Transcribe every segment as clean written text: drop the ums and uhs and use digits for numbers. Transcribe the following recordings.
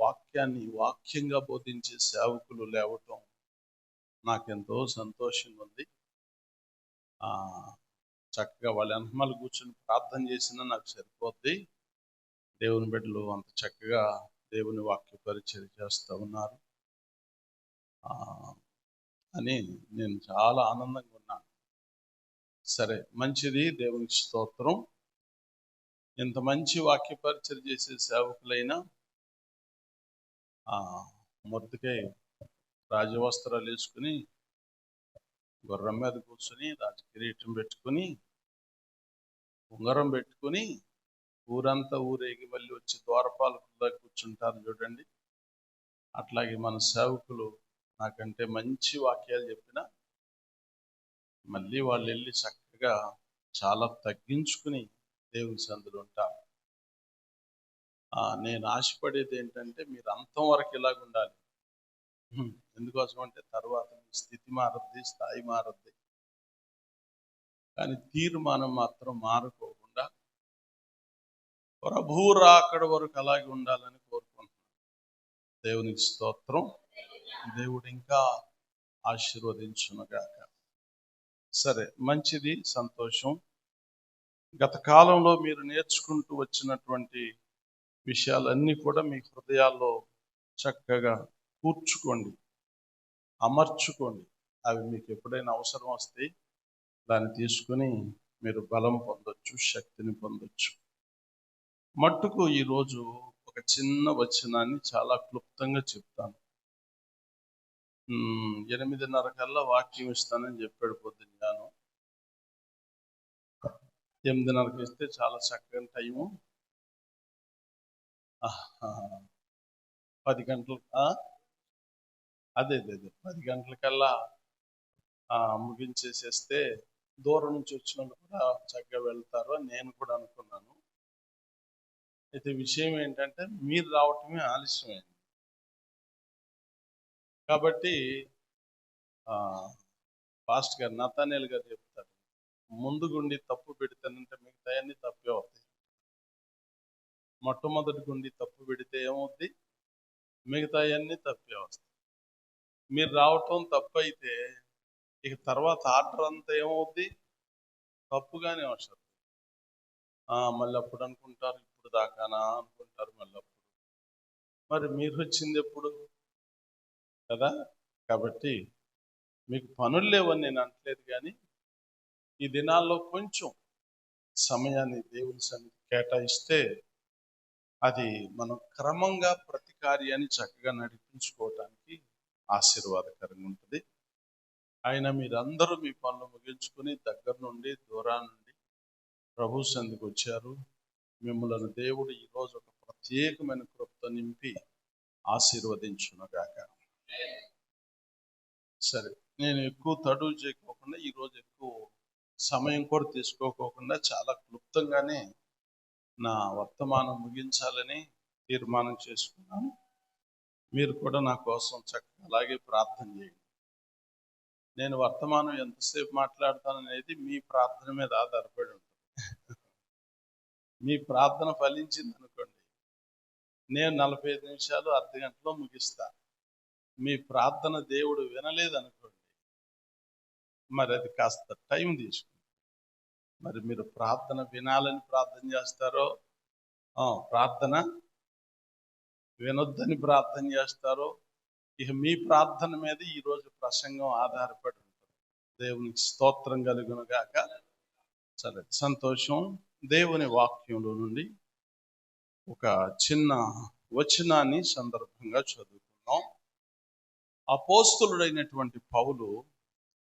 వాక్యాన్ని వాక్యంగా బోధించే సేవకులు లేవటం నాకెంతో సంతోషంగా ఉంది. చక్కగా వాళ్ళ వెనకమాల కూర్చొని ప్రార్థన చేసినా నాకు సరిపోద్ది. దేవుని బిడ్డలు అంత చక్కగా దేవుని వాక్య పరిచయం చేస్తూ ఉన్నారు అని నేను చాలా ఆనందంగా ఉన్నాను. సరే, మంచిది, దేవునికి స్తోత్రం. ఇంత మంచి వాక్య పరిచయం చేసే సేవకులైనా మొదటికై రాజవస్త్రాలు వేసుకుని గుర్రం మీద కూర్చొని రాజకిరీటం పెట్టుకుని ఉంగరం పెట్టుకుని ఊరంతా ఊరేగి మళ్ళీ వచ్చి ద్వారపాలకుల్లో కూర్చుంటారు చూడండి. అట్లాగే మన సేవకులు నాకంటే మంచి వాక్యాలు చెప్పినా మళ్ళీ వాళ్ళు వెళ్ళి చక్కగా చాలా తగ్గించుకుని దేవుని సందులో ఉంటారు. నేను ఆశపడేది ఏంటంటే మీరు అంతం వరకు ఇలాగ ఉండాలి. ఎందుకోసం అంటే తర్వాత మీ స్థితి మారద్ది, స్థాయి మారద్ది, కానీ తీర్మానం మాత్రం మారుకోకుండా ప్రభువు రాకడ వరకు అలాగే ఉండాలని కోరుకుంటున్నాను. దేవునికి స్తోత్రం. దేవుడు ఇంకా ఆశీర్వదించునుగాక. సరే, మంచిది, సంతోషం. గత కాలంలో మీరు నేర్చుకుంటూ వచ్చినటువంటి విషయాలన్నీ కూడా మీ హృదయాల్లో చక్కగా కూర్చుకోండి, అమర్చుకోండి. అవి మీకు ఎప్పుడైనా అవసరం వస్తే దాన్ని తీసుకుని మీరు బలం పొందొచ్చు, శక్తిని పొందొచ్చు. మట్టుకు ఈరోజు ఒక చిన్న వచనాన్ని చాలా క్లుప్తంగా చెప్తాను. 8:30 కల్లా వాక్యం ఇస్తానని చెప్పాడు పొద్దున్నాను. 8:30కి ఇస్తే చాలా చక్కని టైము. 10 గంటలు అదే 10 గంటలకల్లా ముగించేసేస్తే దూరం నుంచి వచ్చిన వాళ్ళు కూడా చక్కగా వెళ్తారు అని నేను కూడా అనుకున్నాను. అయితే విషయం ఏంటంటే మీరు రావటమే ఆలస్యమైంది. కాబట్టి పాస్టర్ గారు, నతానేల్ గారు చెప్తారు, ముందుగుండి తప్పు పెడితేనంటే మిగతా అన్ని తప్పే అవుతాయి. మొట్టమొదటి గుండి తప్పు పెడితే ఏమవుద్ది? మిగతా అన్ని తప్పే వస్తాయి. మీరు రావటం తప్పు అయితే ఇక తర్వాత ఆర్డర్ అంతా ఏమవుద్ది? తప్పుగానే వస్తుంది. మళ్ళీ అప్పుడు అనుకుంటారు ఇప్పుడు దాకానా అనుకుంటారు. మళ్ళీ అప్పుడు మరి మీరు వచ్చింది ఎప్పుడు కదా. కాబట్టి మీకు పనులు లేవని నేను అనట్లేదు, కానీ ఈ దినాల్లో కొంచెం సమయాన్ని దేవుని సన్నిధికి కేటాయిస్తే అది మనం క్రమంగా ప్రతి కార్యాన్ని చక్కగా నడిపించుకోవటానికి ఆశీర్వాదకరంగా ఉంటుంది. అయినా మీరందరూ మీ పనులు ముగించుకుని దగ్గర నుండి దూరం నుండి ప్రభు సన్నిధికి వచ్చారు. మిమ్మల్ని దేవుడు ఈరోజు ఒక ప్రత్యేకమైన కృపతో నింపి ఆశీర్వదించునుగాక. సరే, నేను ఎక్కువ తడువు చేయకోకుండా ఈరోజు ఎక్కువ సమయం కూడా తీసుకోకోకుండా చాలా క్లుప్తంగానే నా వర్తమానం ముగించాలని తీర్మానం చేసుకున్నాను. మీరు కూడా నా కోసం చక్కగా అలాగే ప్రార్థన చేయండి. నేను వర్తమానం ఎంతసేపు మాట్లాడతాననేది మీ ప్రార్థన మీద ఆధారపడి ఉంటుంది. మీ ప్రార్థన ఫలించింది అనుకోండి, నేను 45 నిమిషాలు, అర్ధ గంటలో ముగిస్తాను. మీ ప్రార్థన దేవుడు వినలేదనుకోండి, మరి అది కాస్త టైం తీసుకుంది. మరి మీరు ప్రార్థన వినాలని ప్రార్థన చేస్తారో, ప్రార్థన వినొద్దని ప్రార్థన చేస్తారో, ఇక మీ ప్రార్థన మీద ఈరోజు ప్రసంగం ఆధారపడి ఉంటుంది. దేవునికి స్తోత్రం కలుగునుగాక. సరే, సంతోషం. దేవుని వాక్యంలో నుండి ఒక చిన్న వచనాన్ని సందర్భంగా చదువుకున్నాం. అపోస్తలుడైనటువంటి పౌలు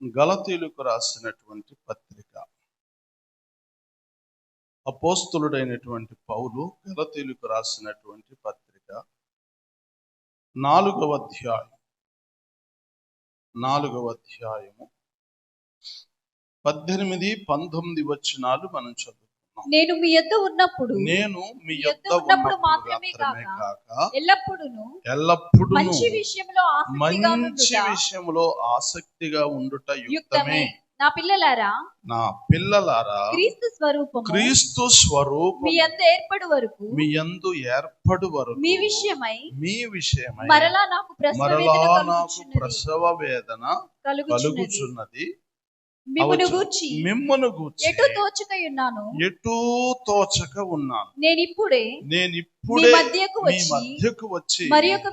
గలతీయులకు రాసినటువంటి పత్రిక. అపోస్తలుడైనటువంటి పౌలు గలతీయులకు రాసినటువంటి పత్రిక 4వ అధ్యాయము 18, 19 వచనాలు మనం చదువుకున్నాం. నేను మీ యొద్ద ఉన్నప్పుడు మాత్రమే కాక ఎల్లప్పుడూ మంచి విషయంలో ఆసక్తిగా ఉండుట యుక్తమే. నా పిల్లలారా నా పిల్లలారా క్రీస్తు స్వరూపము క్రీస్తు స్వరూపం మీ యందు ఏర్పడు వరకు మీ యందు ఏర్పడు వరకు మీ విషయమై మరలా నాకు ప్రసవ వేదన కలుగుచున్నది. మిమ్మును గూర్చి ఎటు తోచక ఉన్నాను. నేను ఇప్పుడే మీ మధ్యకు వచ్చి మరి ఒక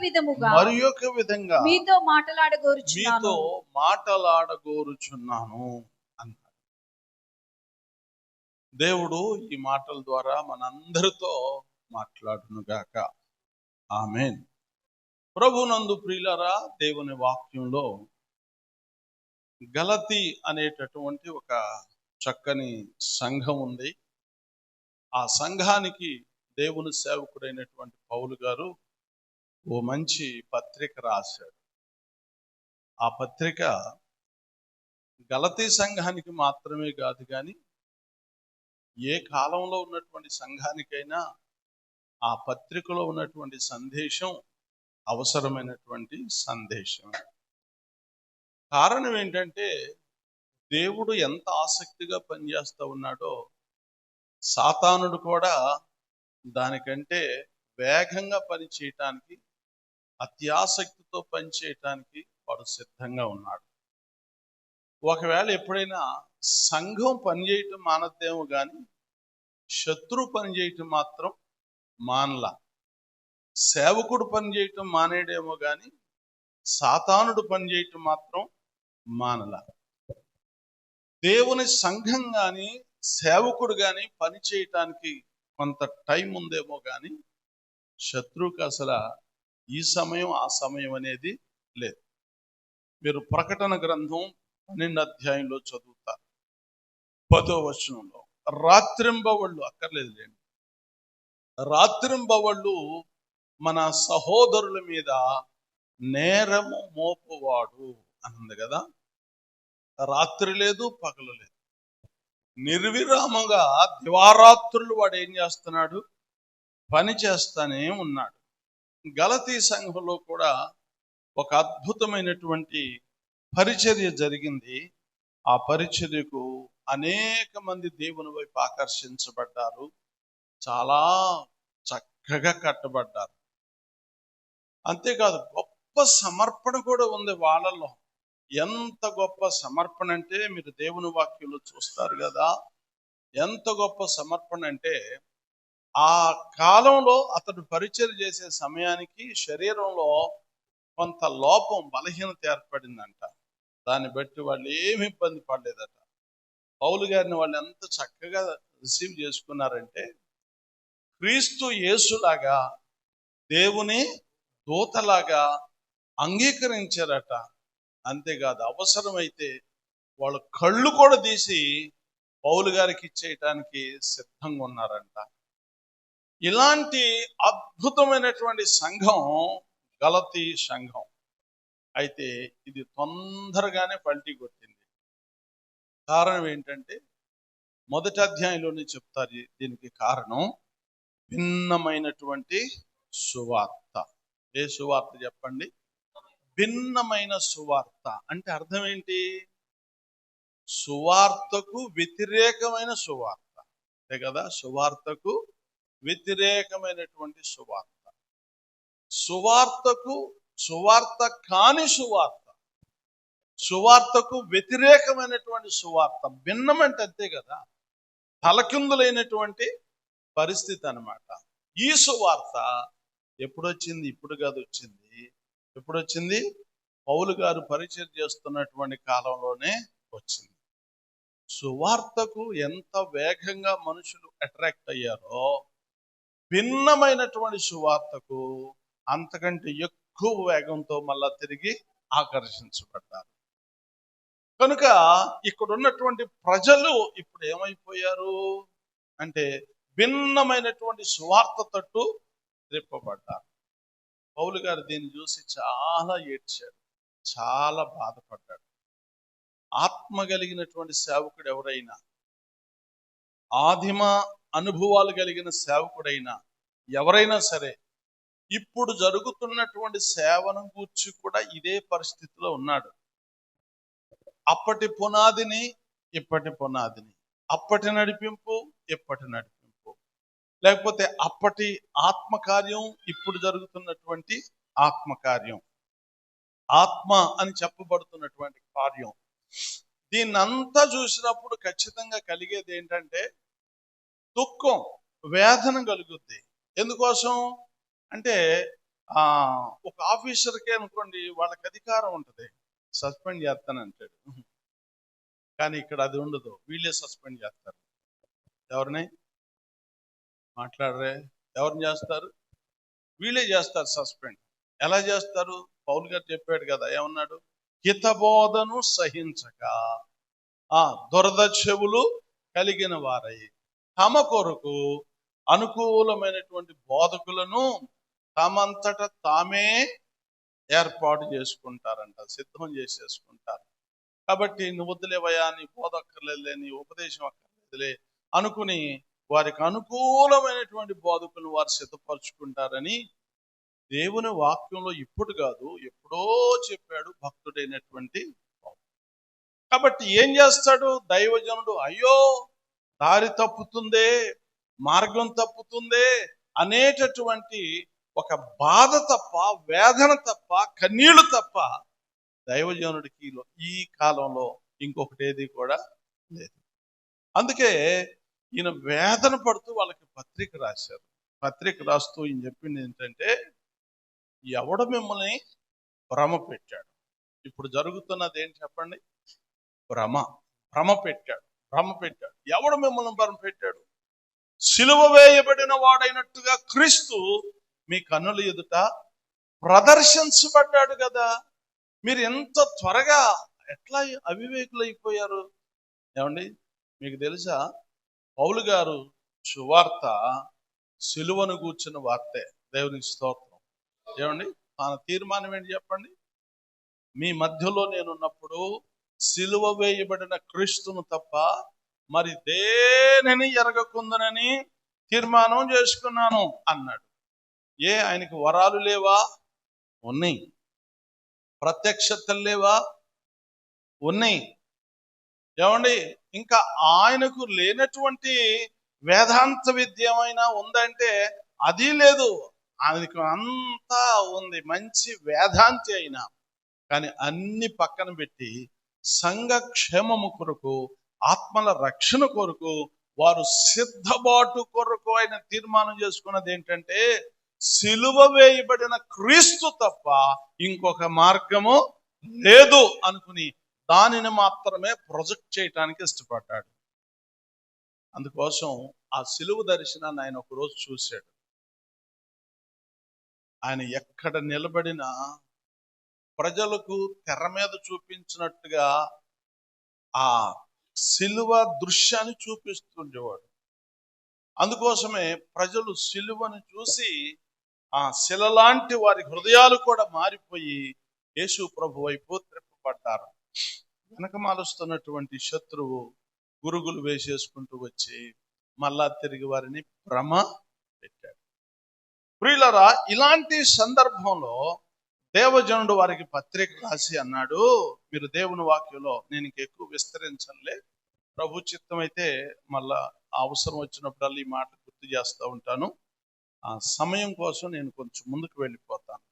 విధంగా మీతో మాటలాడగోరుచున్నాను అన్నాడు. దేవుడు ఈ మాటల ద్వారా మనందరితో మాట్లాడునుగాక. ఆమేన్. ప్రభునందు ప్రియులారా, దేవుని వాక్యంలో గలతీ అనేటటువంటి ఒక చక్కని సంఘం ఉంది. ఆ సంఘానికి దేవుని సేవకుడైనటువంటి పౌలు గారు ఓ మంచి పత్రిక రాశాడు. ఆ పత్రిక గలతీ సంఘానికి మాత్రమే కాదు, కానీ ఏ కాలంలో ఉన్నటువంటి సంఘానికైనా ఆ పత్రికలో ఉన్నటువంటి సందేశం అవసరమైనటువంటి సందేశం. కారణం ఏంటంటే, దేవుడు ఎంత ఆసక్తిగా పనిచేస్తూ ఉన్నాడో సాతానుడు కూడా దానికంటే వేగంగా పనిచేయటానికి, అత్యాసక్తితో పనిచేయటానికి వాడు సిద్ధంగా ఉన్నాడు. ఒకవేళ ఎప్పుడైనా సంఘం పనిచేయటం మానద్దేమో కానీ శత్రు పనిచేయటం మాత్రం మానలా. సేవకుడు పనిచేయటం మానేడేమో కానీ సాతానుడు పనిచేయటం మాత్రం మానలా. దేవుని సంఘం కానీ సేవకుడు కానీ పని చేయటానికి కొంత టైం ఉందేమో కానీ శత్రువుకి అసలు ఈ సమయం ఆ సమయం అనేది లేదు. మీరు ప్రకటన గ్రంథం 12వ అధ్యాయంలో చదువుతారు. 10వ వచనంలో రాత్రింబవళ్ళు అక్కర్లేదు లేండి, రాత్రింబవళ్ళు మన సహోదరుల మీద నేరము మోపువాడు అన్నది కదా. రాత్రి లేదు, పగలు లేదు, నిర్విరామంగా దివారాత్రులు వాడు ఏం చేస్తున్నాడు? పని చేస్తానే ఉన్నాడు. గలతీ సంఘంలో కూడా ఒక అద్భుతమైనటువంటి పరిచర్య జరిగింది. ఆ పరిచర్యకు అనేక మంది దేవుని వైపు ఆకర్షించబడ్డారు, చాలా చక్కగా కట్టబడ్డారు. అంతేకాదు గొప్ప సమర్పణ కూడా ఉంది వాళ్ళలో. ఎంత గొప్ప సమర్పణ అంటే మీరు దేవుని వాక్యంలో చూస్తారు కదా. ఎంత గొప్ప సమర్పణ అంటే, ఆ కాలంలో అతడు పరిచయం చేసే సమయానికి శరీరంలో కొంత లోపం, బలహీనత ఏర్పడిందంట. దాన్ని బట్టి వాళ్ళు ఏమి ఇబ్బంది పడలేదట. పౌలు గారిని వాళ్ళు ఎంత చక్కగా రిసీవ్ చేసుకున్నారంటే, క్రీస్తు యేసులాగా దేవుని దూతలాగా అంగీకరించారట. అంతేకాదు అవసరమైతే వాళ్ళు కళ్ళు కూడా తీసి పౌలు గారికి ఇచ్చేయటానికి సిద్ధంగా ఉన్నారంట. ఇలాంటి అద్భుతమైనటువంటి సంఘం గలతీ సంఘం. అయితే ఇది తొందరగానే పల్టీ కొట్టింది. కారణం ఏంటంటే, మొదటి అధ్యాయంలోనే చెప్తారు దీనికి కారణం. భిన్నమైనటువంటి సువార్త. ఏ సువార్త చెప్పండి? భిన్నమైన సువార్త అంటే అర్థం ఏంటి? సువార్తకు వ్యతిరేకమైన సువార్త, అంతే కదా. సువార్తకు వ్యతిరేకమైనటువంటి సువార్త, సువార్త కాని సువార్త, సువార్తకు వ్యతిరేకమైనటువంటి సువార్త. భిన్నం అంటే అంతే కదా, తలకిందులైనటువంటి పరిస్థితి అన్నమాట. ఈ సువార్త ఎప్పుడు వచ్చింది? ఇప్పుడు కాదు వచ్చింది. ఎప్పుడు వచ్చింది? పౌలు గారు పరిచయం చేస్తున్నటువంటి కాలంలోనే వచ్చింది. సువార్తకు ఎంత వేగంగా మనుషులు అట్రాక్ట్ అయ్యారో, భిన్నమైనటువంటి సువార్తకు అంతకంటే ఎక్కువ వేగంతో మళ్ళా తిరిగి ఆకర్షించబడ్డారు. కనుక ఇక్కడ ఉన్నటువంటి ప్రజలు ఇప్పుడు ఏమైపోయారు అంటే, భిన్నమైనటువంటి సువార్త తట్టు త్రిప్పబడ్డారు. పౌలు గారు దీన్ని చూసి చాలా ఏడ్చాడు, చాలా బాధపడ్డాడు. ఆత్మ కలిగినటువంటి సేవకుడు ఎవరైనా, ఆదిమ అనుభవాలు కలిగిన సేవకుడైనా ఎవరైనా సరే, ఇప్పుడు జరుగుతున్నటువంటి సేవను గూర్చి కూడా ఇదే పరిస్థితిలో ఉన్నాడు. అప్పటి పునాదిని ఇప్పటి పునాదిని, అప్పటి నడిపింపు ఇప్పటి నడిపింపు, లేకపోతే అప్పటి ఆత్మకార్యం ఇప్పుడు జరుగుతున్నటువంటి ఆత్మకార్యం, ఆత్మ అని చెప్పబడుతున్నటువంటి కార్యం, దీన్నంతా చూసినప్పుడు ఖచ్చితంగా కలిగేది ఏంటంటే దుఃఖం, వేదన కలుగుద్ది. ఎందుకోసం అంటే ఒక ఆఫీసర్కే అనుకోండి, వాళ్ళకి అధికారం ఉంటుంది, సస్పెండ్ చేస్తానంటాడు. కానీ ఇక్కడ అది ఉండదు, వీళ్ళే సస్పెండ్ చేస్తారు. ఎవరిని మాట్లాడరే, ఎవరిని చేస్తారు? వీళ్ళే చేస్తారు సస్పెండ్. ఎలా చేస్తారు? పౌలు గారు చెప్పాడు కదా, ఏమన్నాడు? హితబోధను సహించక దురద చెవులు కలిగిన వారై తమ కొరకు అనుకూలమైనటువంటి బోధకులను తమంతట తామే ఏర్పాటు చేసుకుంటారంట, సిద్ధం చేసేసుకుంటారు. కాబట్టి నువ్వు వద్దులేవయా, నీ బోధ అక్కర్లేదులే, నీ ఉపదేశం అక్కర్లేదులే అనుకుని వారికి అనుకూలమైనటువంటి బోధకులను వారు సిద్ధపరచుకుంటారని దేవుని వాక్యంలో ఇప్పుడు కాదు ఎప్పుడో చెప్పాడు భక్తుడైనటువంటి. కాబట్టి ఏం చేస్తాడు దైవజనుడు? అయ్యో దారి తప్పుతుందే, మార్గం తప్పుతుందే అనేటటువంటి ఒక బాధ తప్ప, వేదన తప్ప, కన్నీళ్లు తప్ప దైవజనుడికి ఈ కాలంలో ఇంకొకటి ఏది కూడా లేదు. అందుకే ఈయన వేదన పడుతూ వాళ్ళకి పత్రిక రాశారు. పత్రిక రాస్తూ ఈయన చెప్పింది ఏంటంటే, ఎవడు మిమ్మల్ని భ్రమ పెట్టాడు? ఇప్పుడు జరుగుతున్నది ఏంటి చెప్పండి? భ్రమ పెట్టాడు. ఎవడు మిమ్మల్ని భ్రమ పెట్టాడు? సిలువ వేయబడిన వాడైనట్టుగా క్రీస్తు మీ కన్నుల ఎదుట ప్రదర్శించబడ్డాడు కదా. మీరు ఎంత త్వరగా ఎట్లా అవివేకులైపోయారు? ఏమండి, మీకు తెలుసా, పౌలు గారు సువార్త సిలువను కూర్చున్న వార్తే. దేవునికి స్తోత్రం. ఏమండి, తన తీర్మానం ఏంటి చెప్పండి? మీ మధ్యలో నేనున్నప్పుడు సిలువ వేయబడిన క్రీస్తును తప్ప మరి దేనిని ఎరగకుందనని తీర్మానం చేసుకున్నాను అన్నాడు. ఆయనకి వరాలు లేవా? ఉన్నాయి. ప్రత్యక్షతలు లేవా? ఉన్నాయి. ఏమండి, ఇంకా ఆయనకు లేనటువంటి వేదాంత విద్య ఏమైనా ఉందంటే అది లేదు. ఆయనకు అంతా ఉంది, మంచి వేదాంతి అయినా. కానీ అన్ని పక్కన పెట్టి సంఘ క్షేమము కొరకు, ఆత్మల రక్షణ కొరకు, వారు సిద్ధబాటు కొరకు ఆయన తీర్మానం చేసుకున్నది ఏంటంటే సిలువ వేయబడిన క్రీస్తు తప్ప ఇంకొక మార్గము లేదు అనుకుని దానిని మాత్రమే ప్రొజెక్ట్ చేయటానికి ఇష్టపడ్డాడు. అందుకోసం ఆ సిలువ దర్శనాన్ని ఆయన ఒకరోజు చూశాడు. ఆయన ఎక్కడ నిలబడినా ప్రజలకు తెర మీద చూపించినట్టుగా ఆ సిలువ దృశ్యాన్ని చూపిస్తుండేవాడు. అందుకోసమే ప్రజలు సిలువను చూసి ఆ శిలలాంటి వారి హృదయాలు కూడా మారిపోయి యేసు ప్రభు వైపు త్రిప్పబడ్డారు. వెనకమాలుస్తున్నటువంటి శత్రువు గురుగులు వేసేసుకుంటూ వచ్చి మళ్ళా తిరిగి వారిని భ్రమ పెట్టాడు. ప్రియులారా, ఇలాంటి సందర్భంలో దేవజనుడు వారికి పత్రిక రాసి అన్నాడు, మీరు దేవుని వాక్యంలో, నేను ఇంకెక్కువ విస్తరించలే, ప్రభు చిత్తం అయితే మళ్ళా అవసరం వచ్చినప్పుడల్లా ఈ మాట గుర్తు చేస్తూ ఉంటాను. ఆ సమయం కోసం నేను కొంచెం ముందుకు వెళ్ళిపోతాను.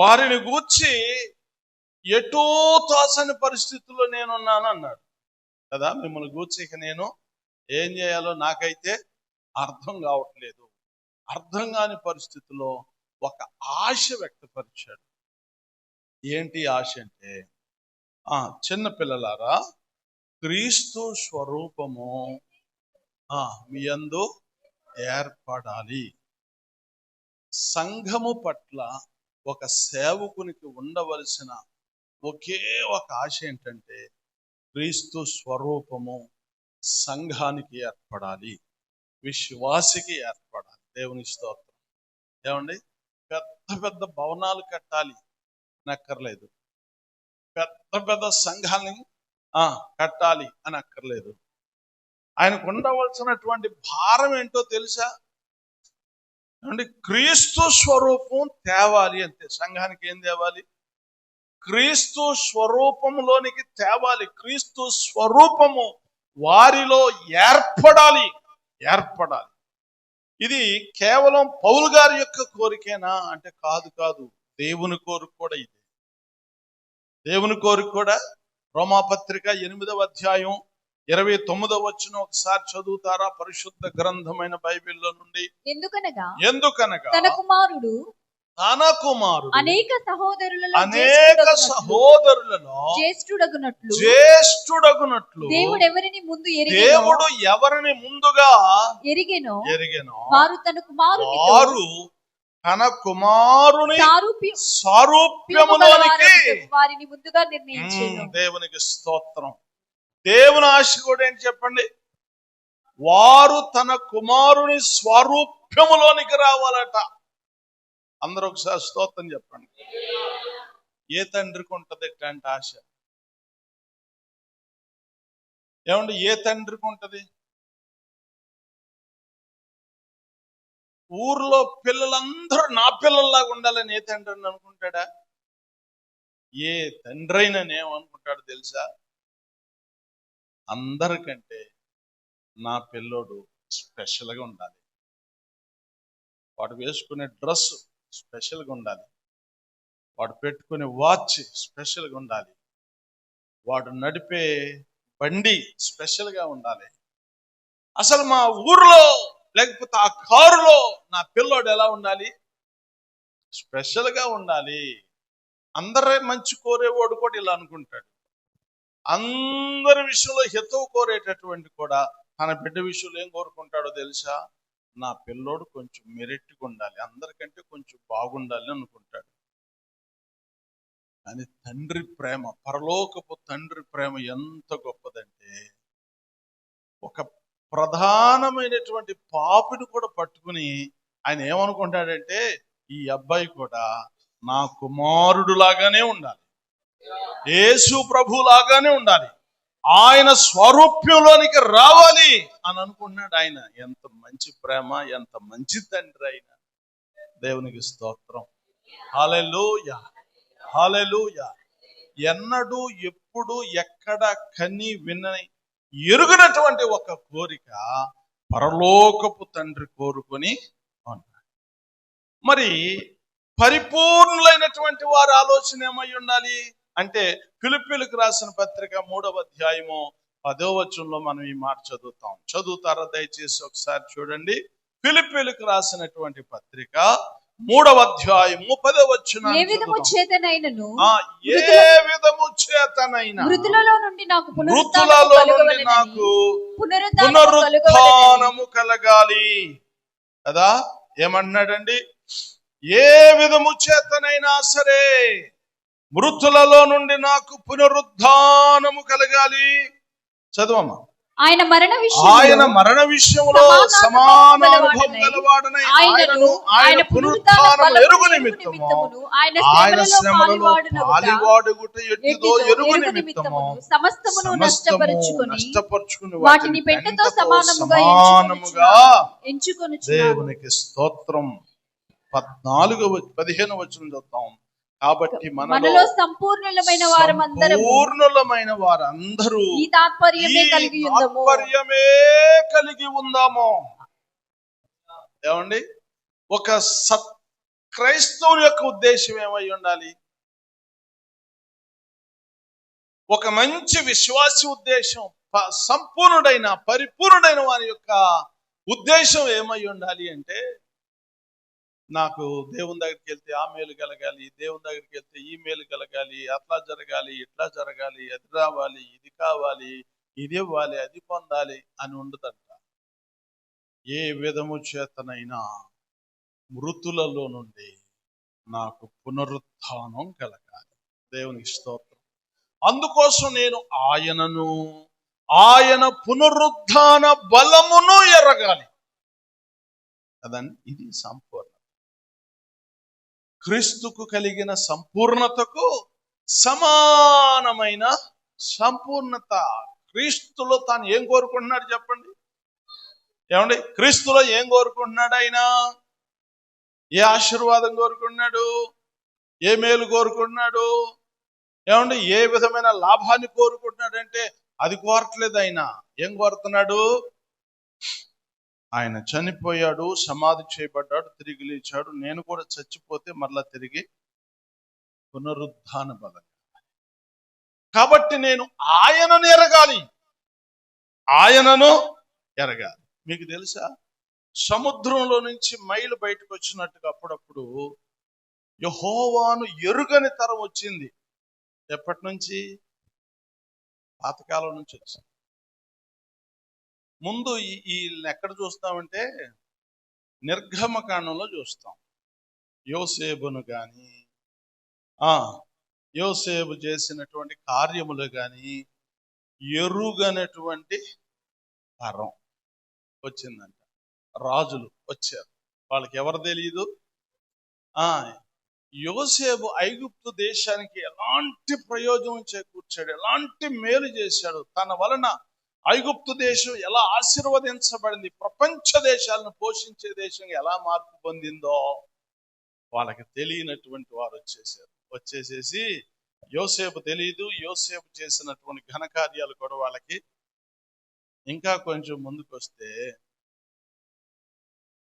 వారిని గూర్చి ఎటో తోచని పరిస్థితుల్లో నేనున్నాను అన్నాడు కదా. మిమ్మల్ని గూర్చి ఇక నేను ఏం చేయాలో నాకైతే అర్థం కావట్లేదు. అర్థం కాని పరిస్థితిలో ఒక ఆశ వ్యక్తపరిచాడు. ఏంటి ఆశ అంటే, చిన్న పిల్లలారా, క్రీస్తు స్వరూపము మీ యందు ఏర్పడాలి. సంఘము పట్ల ఒక సేవకునికి ఉండవలసిన ఒకే ఒక ఆశ ఏంటంటే క్రీస్తు స్వరూపము సంఘానికి ఏర్పడాలి, విశ్వాసికి ఏర్పడాలి. దేవుని స్తోత్రం. ఏమండి, పెద్ద పెద్ద భవనాలు కట్టాలి అని, పెద్ద పెద్ద సంఘాలని కట్టాలి అని అక్కర్లేదు. ఆయనకు ఉండవలసినటువంటి భారం ఏంటో తెలుసా? అంటే క్రీస్తు స్వరూపం తేవాలి అంతే. సంఘానికి ఏం తేవాలి? క్రీస్తు స్వరూపములోనికి తేవాలి. క్రీస్తు స్వరూపము వారిలో ఏర్పడాలి. ఇది కేవలం పౌలు గారి యొక్క కోరికేనా అంటే కాదు. దేవుని కోరిక కూడా ఇది. దేవుని కోరిక కూడా రోమాపత్రిక 8వ అధ్యాయం 29వ వచనం ఒకసారి చదువుతారా? పరిశుద్ధ గ్రంథమైన బైబిల్లో నుండి. ఎందుకనగా తన కుమారుడు అనేక సహోదరులలో జ్యేష్ఠుడగునట్లు దేవుడు ఎవరిని ముందుగా ఎరిగెనో వారు తన కుమారుని సారూప్యములోనికి వారిని ముందుగా నిర్ణయించెను. దేవునికి స్తోత్రం. దేవుని ఆశ కూడా ఏంటి చెప్పండి? వారు తన కుమారుని స్వరూప్యములోనికి రావాలట. అందరూ ఒకసారి స్తోత్రం చెప్పండి. ఏ తండ్రికి ఉంటది ఇట్లాంటి ఆశ? ఏమండి, ఏ తండ్రికి ఉంటది? ఊర్లో పిల్లలందరూ నా పిల్లల్లాగా ఉండాలని ఏ తండ్రి అనుకుంటాడా? ఏ తండ్రి అయినా ఏమనుకుంటాడు తెలుసా? అందరికంటే నా పిల్లోడు స్పెషల్గా ఉండాలి, వాడు వేసుకునే డ్రెస్ స్పెషల్గా ఉండాలి, వాడు పెట్టుకునే వాచ్ స్పెషల్గా ఉండాలి, వాడు నడిపే బండి స్పెషల్గా ఉండాలి. అసలు మా ఊర్లో లేకపోతే ఆ కారులో నా పిల్లోడు ఎలా ఉండాలి? స్పెషల్గా ఉండాలి. అందరే మంచి కోరేవాడు కూడా ఇలా అనుకుంటాడు. అందరి విషయంలో హితవు కోరేటటువంటి కూడా తన బిడ్డ విషయంలో ఏం కోరుకుంటాడో తెలుసా? నా పిల్లోడు కొంచెం మెరిట్గా ఉండాలి, అందరికంటే కొంచెం బాగుండాలి అనుకుంటాడు. కానీ తండ్రి ప్రేమ, పరలోకపు తండ్రి ప్రేమ ఎంత గొప్పదంటే, ఒక ప్రధానమైనటువంటి పాపిని కూడా పట్టుకుని ఆయన ఏమనుకుంటాడంటే, ఈ అబ్బాయి కూడా నా కుమారుడు లాగానే ఉండాలి, యేసు ప్రభు లాగానే ఉండాలి, ఆయన స్వరూప్యంలోనికి రావాలి అని అనుకున్నాడు. ఆయన ఎంత మంచి ప్రేమ, ఎంత మంచి తండ్రి ఆయన. దేవునికి స్తోత్రం. హల్లెలూయా, హల్లెలూయా. ఎన్నడూ ఎప్పుడు ఎక్కడ కని వినని ఎరుగనటువంటి ఒక కోరిక పరలోకపు తండ్రి కోరుకొని ఉన్నాడు. మరి పరిపూర్ణులైనటువంటి వారి ఆలోచన ఏమై ఉండాలి అంటే, ఫిలిప్పీలకు రాసిన పత్రిక 3వ అధ్యాయము 10వ వచనంలో మనం ఈ మాట చదువుతారా? దయచేసి ఒకసారి చూడండి. ఫిలిప్పీలకు రాసినటువంటి పత్రిక 3వ అధ్యాయము 10వ వచనం. ఏ విధము చేతనైనను మృతులలో నుండి నాకు పునరుత్థానము కలగాలి కదా. ఏమన్నాడండి? ఏ విధము చేతనైనా సరే మృతులలో నుండి నాకు పునరుద్ధానము కలగాలి. చదవమ్మా. ఆయన మరణ విషయంలో సమాన అనుభవం గలవాడనై ఆయన పునరుత్థానము ఎరుగు నిమిత్తము ఆయన శ్రమలలో పాలివాడుట ఎట్టిదో ఎరుగు నిమిత్తము సమస్తమును నష్టపరుచుకుని వాటిని పెంటతో సమానముగా ఎంచుకొనుచున్నాడు. దేవునికి స్తోత్రం. 15వ వచనం చదువుతాం. కాబట్టి మనలో సంపూర్ణులమైన వారందరూ ఈ తాత్పర్యమే కలిగి ఉందాము. ఏమండి, ఒక క్రైస్తవుని యొక్క ఉద్దేశం ఏమై ఉండాలి? ఒక మంచి విశ్వాసి ఉద్దేశం, సంపూర్ణుడైన పరిపూర్ణుడైన వారి యొక్క ఉద్దేశం ఏమై ఉండాలి అంటే, నాకు దేవుని దగ్గరికి వెళ్తే ఆ మేలు కలగాలి, దేవుని దగ్గరికి వెళ్తే ఈ మేలు కలగాలి, అట్లా జరగాలి, ఇట్లా జరగాలి, అది రావాలి, ఇది కావాలి, ఇది ఇవ్వాలి, అది పొందాలి అని ఉండదంట. ఏ విధము చేతనైనా మృతులలో నుండి నాకు పునరుత్థానం కలగాలి. దేవునికి స్తోత్రం. అందుకోసం నేను ఆయనను, ఆయన పునరుత్థాన బలమును ఎరగాలి. అదని ఇది సంపూర్ణ. క్రీస్తుకు కలిగిన సంపూర్ణతకు సమానమైన సంపూర్ణత. క్రీస్తులో తాను ఏం కోరుకుంటున్నాడు చెప్పండి? ఏమండి, క్రీస్తులో ఏం కోరుకుంటున్నాడు? ఆయన ఏ ఆశీర్వాదం కోరుకున్నాడు? ఏ మేలు కోరుకున్నాడు? ఏమంటే ఏ విధమైన లాభాన్ని కోరుకుంటున్నాడంటే అది కోరట్లేదు. ఆయన ఏం కోరుతున్నాడు? ఆయన చనిపోయాడు, సమాధి చేయబడ్డాడు, తిరిగి లేచాడు. నేను కూడా చచ్చిపోతే మరలా తిరిగి పునరుద్ధాన బలం. కాబట్టి నేను ఆయనను ఎరగాలి, ఆయనను ఎరగాలి. మీకు తెలుసా, సముద్రంలో నుంచి మైలు బయటకు వచ్చినట్టుగా అప్పుడప్పుడు యెహోవాను ఎరుగని తరం వచ్చింది. ఎప్పటి నుంచి? పాతకాలం నుంచి వచ్చింది. ముందు వీళ్ళని ఎక్కడ చూస్తామంటే నిర్గమకాండంలో చూస్తాం. యోసేపును కానీ యోసేపు చేసినటువంటి కార్యములు కానీ ఎరుగనటువంటి తరం వచ్చిందంట. రాజులు వచ్చారు, వాళ్ళకి ఎవరు తెలియదు. యోసేపు ఐగుప్తు దేశానికి ఎలాంటి ప్రయోజనం చేకూర్చాడు, ఎలాంటి మేలు చేశాడు, తన వలన ఐగుప్తు దేశం ఎలా ఆశీర్వదించబడింది, ప్రపంచ దేశాలను పోషించే దేశం ఎలా మార్పు పొందిందో వాళ్ళకి తెలియనటువంటి వారు వచ్చేసేసి యోసేపు తెలియదు, యోసేపు చేసినటువంటి ఘనకార్యాలు కూడా వాళ్ళకి. ఇంకా కొంచెం ముందుకు వస్తే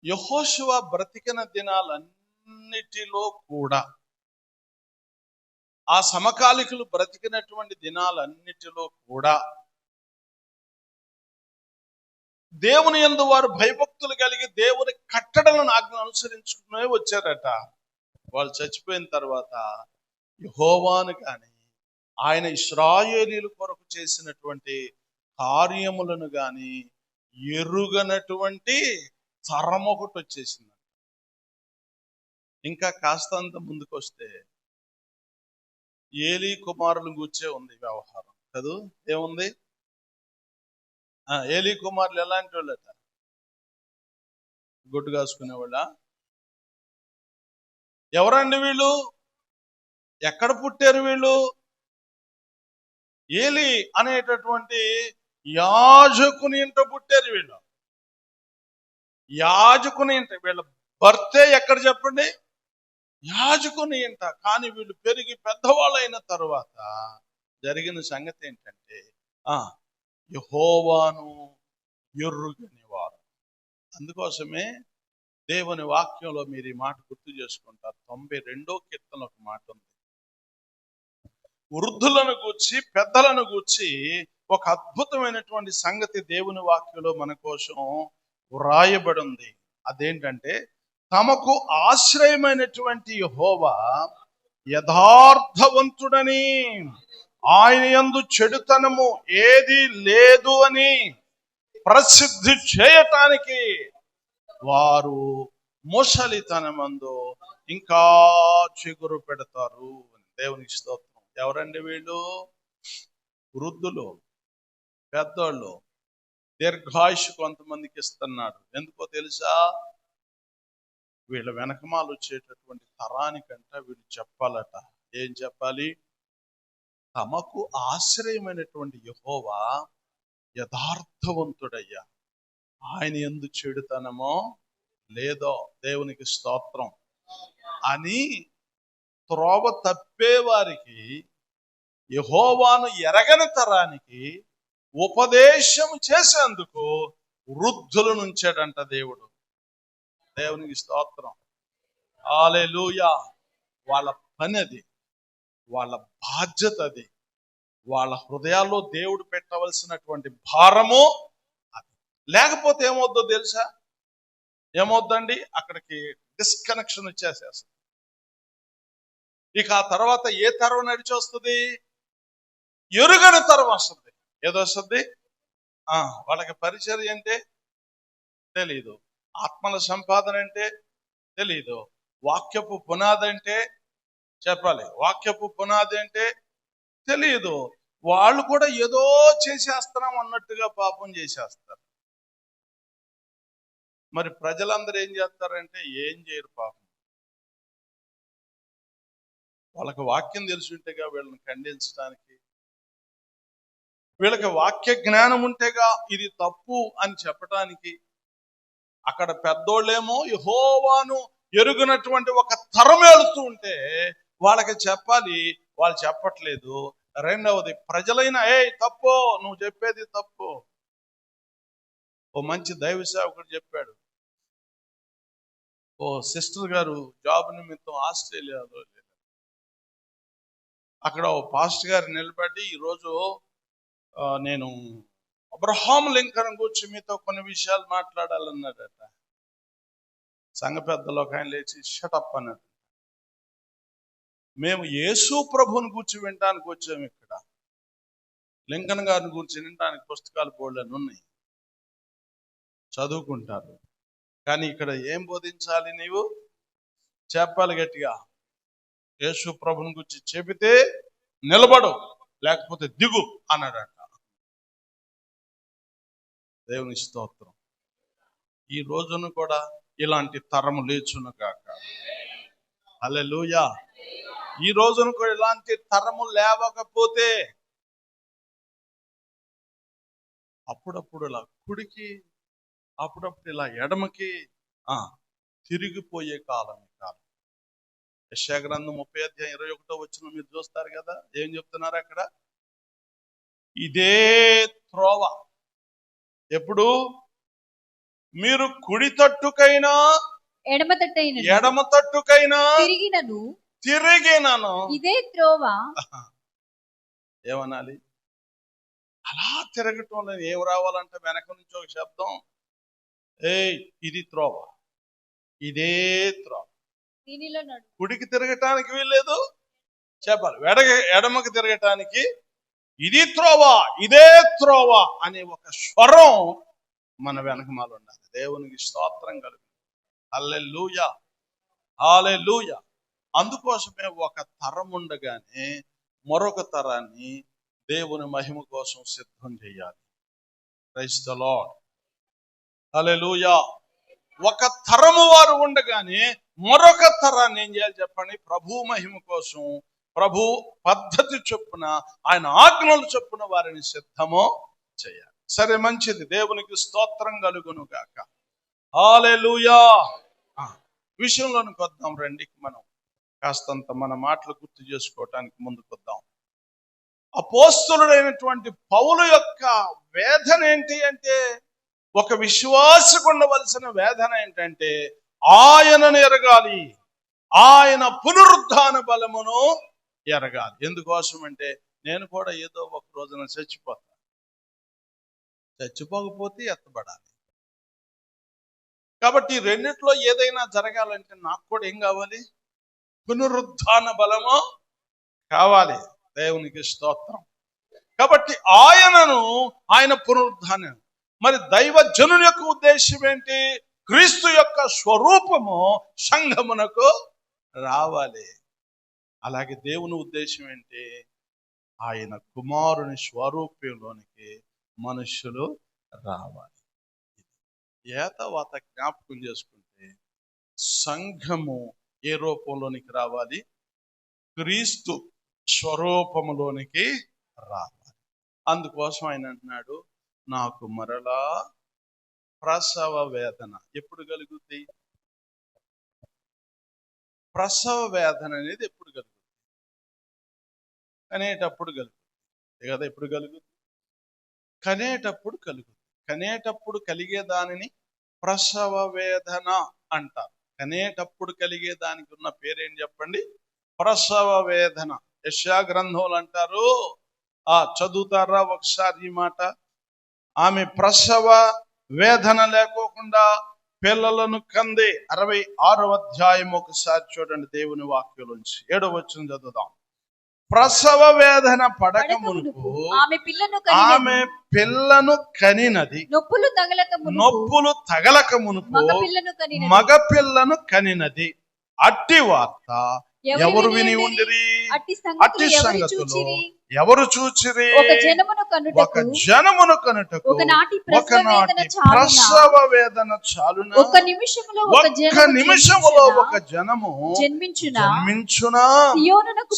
యెహోషువ బ్రతికిన దినాలన్నిటిలో కూడా, ఆ సమకాలికులు బ్రతికినటువంటి దినాలన్నిటిలో కూడా దేవుని యందు వారు భయభక్తులు కలిగి దేవుని కట్టడలను ఆజ్ఞలు అనుసరించుకునే వచ్చారట. వాళ్ళు చచ్చిపోయిన తర్వాత యెహోవాను కానీ ఆయన ఇశ్రాయేలీయుల కొరకు చేసినటువంటి కార్యములను కానీ ఎరుగనటువంటి తరం ఒకటి వచ్చేసింది. ఇంకా కాస్తంత ముందుకు వస్తే ఏలీ కుమారులను గూర్చే ఉంది వ్యవహారం కదూ. ఏముంది? ఏలీ కుమారులు ఎలాంటి వాళ్ళట? గుడ్డు కాసుకునేవాళ్ళ? ఎవరండి వీళ్ళు? ఎక్కడ పుట్టారు వీళ్ళు? ఏలీ అనేటటువంటి యాజకుని ఇంట పుట్టారు వీళ్ళు. యాజకుని ఇంట, వీళ్ళ బర్తే ఎక్కడ చెప్పండి? యాజకుని ఇంట. కానీ వీళ్ళు పెరిగి పెద్దవాళ్ళైన తరువాత జరిగిన సంగతి ఏంటంటే యెహోవాను ఎరుగని వారు. అందుకోసమే దేవుని వాక్యంలో మీరు ఈ మాట గుర్తు చేసుకుంటారు. 92వ కీర్తనలో ఒక మాట ఉంది. వృద్ధులను గూర్చి, పెద్దలను గూర్చి ఒక అద్భుతమైనటువంటి సంగతి దేవుని వాక్యంలో మన కోసం వ్రాయబడి ఉంది. అదేంటంటే, తమకు ఆశ్రయమైనటువంటి యెహోవా యథార్థవంతుడని, ఆయన యందు చెడుతనము ఏది లేదు అని ప్రసిద్ధి చేయటానికి వారు ముసలితనమందు ఇంకా చిగురు పెడతారు. దేవునికి స్తోత్రం. ఎవరండి వీళ్ళు? వృద్ధులు, పెద్దోళ్ళు. దీర్ఘాయుష్ కొంతమందికి ఇస్తున్నాడు. ఎందుకో తెలుసా? వీళ్ళ వెనకమాలు వచ్చేటటువంటి తరానికంట వీళ్ళు చెప్పాలట. ఏం చెప్పాలి? తమకు ఆశ్రయమైనటువంటి యెహోవా యథార్థవంతుడయ్యా, ఆయన యందు చెడుతనమో లేదో. దేవునికి స్తోత్రం. అని త్రోవ తప్పేవారికి, యెహోవాను ఎరగని తరానికి ఉపదేశం చేసేందుకు వృద్ధులను ఉంచాడంట దేవుడు. దేవునికి స్తోత్రం. హల్లెలూయా. వాళ్ళ పని అది, వాళ్ళ బాధ్యత అది, వాళ్ళ హృదయాల్లో దేవుడు పెట్టవలసినటువంటి భారము అది. లేకపోతే ఏమవుద్దో తెలుసా? ఏమవుద్దండి? అక్కడికి డిస్కనెక్షన్ వచ్చేసేస్తుంది. ఇక ఆ తర్వాత ఏ తరం నడిచి వస్తుంది? ఎరుగని తరం వస్తుంది. ఏదో వస్తుంది. వాళ్ళకి పరిచర్య అంటే తెలీదు, ఆత్మల సంపాదన అంటే తెలీదు, వాక్యపు పునాది అంటే చెప్పాలి, వాక్యపు పునాది అంటే తెలియదు. వాళ్ళు కూడా ఏదో చేసేస్తున్నాం అన్నట్టుగా పాపం చేసేస్తారు. మరి ప్రజలందరూ ఏం చేస్తారంటే ఏం చేయరు పాపం. వాళ్ళకి వాక్యం తెలిసి ఉంటేగా వీళ్ళని ఖండించడానికి, వీళ్ళకి వాక్య జ్ఞానం ఉంటేగా ఇది తప్పు అని చెప్పడానికి. అక్కడ పెద్దోళ్ళేమో యెహోవాను ఎరుగనటువంటి ఒక తరం వెళుతూ ఉంటే వాళ్ళకి చెప్పాలి, వాళ్ళు చెప్పట్లేదు. రెండవది, ప్రజలైన తప్పు, నువ్వు చెప్పేది తప్పు. ఓ మంచి దైవ సేవకుడు చెప్పాడు, ఓ సిస్టర్ గారు జాబ్ నిమిత్తం ఆస్ట్రేలియాలో అక్కడ ఓ పాస్టర్ గారు నిలబడి, ఈరోజు నేను అబ్రహాం లింకన్ గురించి మీతో కొన్ని విషయాలు మాట్లాడాలన్నాడట. సంఘ పెద్దలో ఒక ఆయన లేచి షటప్ అన్నాడు. మేము యేసు ప్రభుని గురించి వినడానికి వచ్చాము, ఇక్కడ లింకన్ గారిని గురించి వినడానికి పుస్తకాలు బోర్డులను ఉన్నాయి, చదువుకుంటారు. కానీ ఇక్కడ ఏం బోధించాలి? నీవు చెప్పాలి గట్టిగా. యేసు ప్రభుని గురించి చెబితే నిలబడు, లేకపోతే దిగు అన్నాడట. దేవుని స్తోత్రం. ఈ రోజున కూడా ఇలాంటి తరము లేచును గాక. హల్లెలూయా. ఈ రోజున కూడా ఇలాంటి తరము లేవకపోతే అప్పుడప్పుడు ఇలా కుడికి, అప్పుడప్పుడు ఇలా ఎడమకి తిరిగిపోయే కాలం ఈ కాలం. యెషయా గ్రంథం 30:21 మీరు చూస్తారు కదా, ఏం చెప్తున్నారు అక్కడ? ఇదే త్రోవ. ఎప్పుడు? మీరు కుడి తట్టుకైనా ఎడమ తట్టుకైనా తిరిగినను ఇదే త్రోవ. ఏమనాలి? అలా తిరగటంలో ఏం రావాలంటే వెనక నుంచి ఒక శబ్దం, ఇది త్రోవ, ఇదే త్రోవ. కుడికి తిరగటానికి వీల్లేదు, చెప్పాలి. ఎడమకి తిరగటానికి ఇది త్రోవ, ఇదే త్రోవ అనే ఒక స్వరం మన వెనకమాల ఉండాలి. దేవునికి స్తోత్రం కలుగు. హల్లెలూయా, హల్లెలూయా. అందుకోసమే ఒక తరం ఉండగానే మరొక తరాన్ని దేవుని మహిమ కోసం సిద్ధం చేయాలి. Praise the Lord. హల్లెలూయా. ఒక తరము వారు ఉండగానే మరొక తరాన్ని ఏం చేయాలి చెప్పండి? ప్రభు మహిమ కోసం, ప్రభు పద్ధతి చొప్పున, ఆయన ఆజ్ఞలు చొప్పున వారిని సిద్ధము చేయాలి. సరే, మంచిది. దేవునికి స్తోత్రం కలుగును గాక. హల్లెలూయా. విషయంలోనికి వద్దాం రండి. మనం కాస్తంత మన మాటలు గుర్తు చేసుకోవటానికి ముందుకు వద్దాం. అపోస్తలుడైనటువంటి పౌలు యొక్క వేదన ఏంటి అంటే, ఒక విశ్వాసకు ఉండవలసిన వేదన ఏంటంటే ఆయనను ఎరగాలి, ఆయన పునరుద్ధాన బలమును ఎరగాలి. ఎందుకోసం అంటే, నేను కూడా ఏదో ఒక రోజున చచ్చిపోకపోతే ఎత్తబడాలి. కాబట్టి రెండిట్లో ఏదైనా జరగాలంటే నాకు కూడా ఏం కావాలి? పునరుద్ధాన బలము కావాలి. దేవునికి స్తోత్రం. కాబట్టి ఆయన పునరుద్ధానం. మరి దైవజనుని యొక్క ఉద్దేశం ఏంటి? క్రీస్తు యొక్క స్వరూపము సంఘమునకు రావాలి. అలాగే దేవుని ఉద్దేశం ఏంటి? ఆయన కుమారుని స్వరూపంలోనికి మనుషులు రావాలి. ఏతవాత జ్ఞాపకం చేసుకుంటే సంఘము ఏ రూపంలోనికి రావాలి? క్రీస్తు స్వరూపములోనికి రావాలి. అందుకోసం ఆయన అంటున్నాడు, నాకు మరలా ప్రసవ వేదన ఎప్పుడు కలుగుద్ది? ప్రసవ వేదన అనేది ఎప్పుడు కలుగుద్ది? కనేటప్పుడు కలుగుద్ది కదా. ఎప్పుడు కలుగుద్ది? కనేటప్పుడు కలుగుద్ది. కనేటప్పుడు కలిగే దానిని ప్రసవ వేదన అంటారు. కనేటప్పుడు కలిగే దానికి ఉన్న పేరేం చెప్పండి? ప్రసవ వేదన. యెషయా గ్రంథంలో అంటారు, చదువుతారా ఒకసారి ఈ మాట? ఆమె ప్రసవ వేదన లేకోకుండా పిల్లలను కంది. 66వ అధ్యాయం ఒకసారి చూడండి, దేవుని వాక్యంలోంచి 7వ వచనం చదువుదాం. ప్రసవ వేదన పడక మునుపు ఆమె పిల్లను కనినది, నొప్పులు తగలక మునుపు మగ పిల్లను కనినది. అట్టి వార్త ఎవరు విని ఉండిరి? అట్టి సంగతులు ఎవరు చూచిరి? ఒక జనమును కనుటకు ఒకనాటి ప్రసవ వేదన చాలునా? ఒక్క నిమిషములో ఒక జనము జన్మించునా? సియోనునకు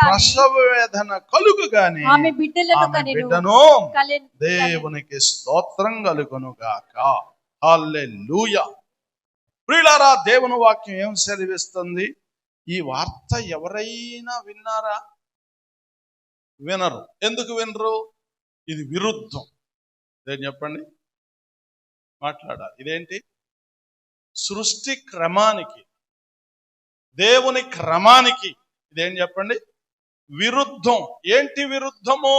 ప్రసవ వేదన కలుగుగానే ఆమె బిడ్డను దేవునికి స్తోత్రం కలుగును గాక. హల్లెలూయా. ప్రియులారా, దేవుని వాక్యం ఏం సెలవిస్తుంది? ఈ వార్త ఎవరైనా విన్నారా? వినరు. ఎందుకు వినరు? ఇది విరుద్ధం. ఇదేం చెప్పండి, మాట్లాడాలి. ఇదేంటి? సృష్టి క్రమానికి, దేవుని క్రమానికి ఇదేం చెప్పండి? విరుద్ధం. ఏంటి విరుద్ధము?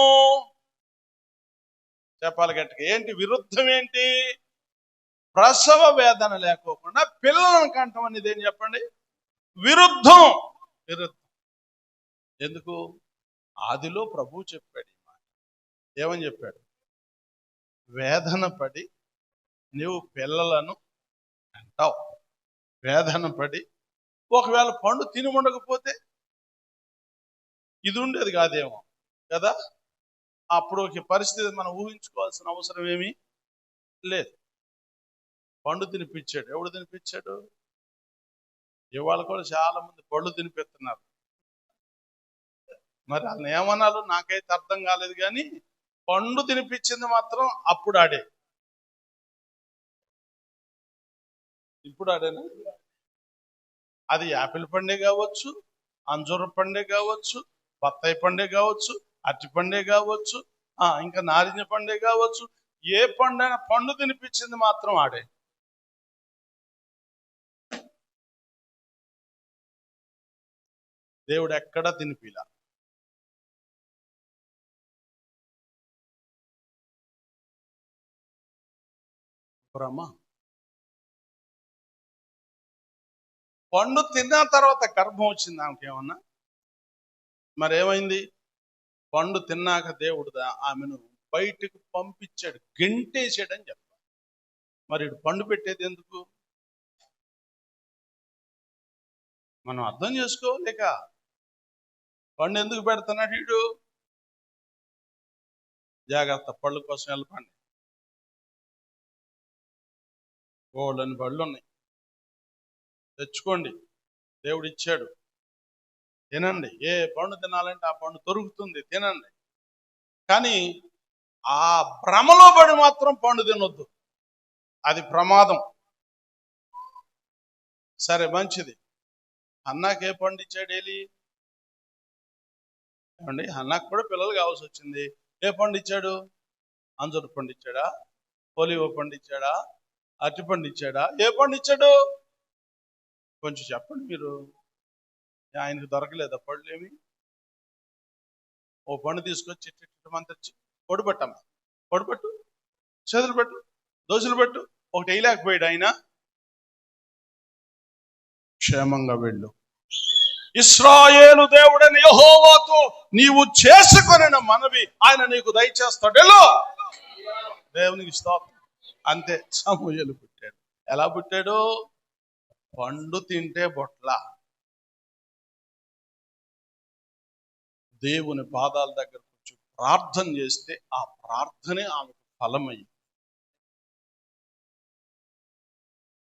చెప్పాలి గట్టిగా. ఏంటి విరుద్ధం? ఏంటి? ప్రసవ వేదన లేకోకుండా పిల్లలను కంటం అనేది ఏం చెప్పండి? విరుద్ధం. విరుద్ధం. ఎందుకు? ఆదిలో ప్రభు చెప్పాడు ఈ మాట. ఏమని చెప్పాడు? వేదన పడి నీవు పిల్లలను అంటావు. వేదన పడి ఒకవేళ పండు తిని ఉండకపోతే ఇది ఉండేది కాదేమో కదా. అప్పుడు ఒక పరిస్థితి మనం ఊహించుకోవాల్సిన అవసరం ఏమీ లేదు. పండు తినిపించాడు. ఎవడు తినిపించాడు? ఇవాళ కూడా చాలా మంది పళ్ళు తినిపిస్తున్నారు. మరి వాళ్ళని ఏమన్నాలో నాకైతే అర్థం కాలేదు. కానీ పండు తినిపించింది మాత్రం అప్పుడు ఆడే. ఇప్పుడు ఆడేనా? అది యాపిల్ పండే కావచ్చు, అంజూర పండే కావచ్చు, బత్తాయి పండే కావచ్చు, అరటి పండే కావచ్చు, ఇంకా నారింజ పండే కావచ్చు. ఏ పండైనా పండు తినిపించింది మాత్రం ఆడే. దేవుడు ఎక్కడా తినిపిలా. బ్రహ్మ పండు తిన్న తర్వాత గర్భం వచ్చింది ఆమెకేమన్నా? మరి ఏమైంది? పండు తిన్నాక దేవుడు ఆమెను బయటకు పంపించాడు, గెంటేసాడని చెప్పాలి. మరి ఇటు పండు పెట్టేది ఎందుకు? మనం అర్థం చేసుకోలేక పండు ఎందుకు పెడుతున్నాడు వీడు? జాగ్రత్త, పళ్ళు కోసం వెళ్ళపండి. గోళ్ళని బళ్ళు ఉన్నాయి, తెచ్చుకోండి. దేవుడు ఇచ్చాడు, తినండి. ఏ పండు తినాలంటే ఆ పండు దొరుకుతుంది, తినండి. కానీ ఆ భ్రమలో పడి మాత్రం పండు తినొద్దు, అది ప్రమాదం. సరే, మంచిది. అన్నాకి ఏ పండు ఇచ్చాడు? ఏలి ఏమండి, అన్నాకు కూడా పిల్లలు కావాల్సి వచ్చింది. ఏ పండు ఇచ్చాడు? అంజూరు పండు ఇచ్చాడా? ఒలివ పండు ఇచ్చాడా? అరటి పండు ఇచ్చాడా? ఏ పండు ఇచ్చాడు? కొంచెం చెప్పండి మీరు. ఆయనకు దొరకలేదా పళ్ళు ఏమి? ఓ పండు తీసుకొచ్చి మంతచ్చి పొడిపెట్టమ్మా, పొడిపెట్టు, చేతులు పెట్టు, దోశలు పెట్టు. ఒకటి వేయలేకపోయాడు ఆయన. క్షేమంగా వెళ్ళు. ఇశ్రాయేలు దేవుడని యెహోవాతో నీవు చేసుకొనిన మనవి ఆయన నీకు దయచేస్తాడు. దేవునికి స్తోత్రం. అంతే. సమూయేలు పుట్టాడు. ఎలా పుట్టాడు? పండు తింటే బొట్ల. దేవుని పాదాల దగ్గర కూర్చొని ప్రార్థన చేస్తే ఆ ప్రార్థనే ఆమెకు ఫలమయ్యింది.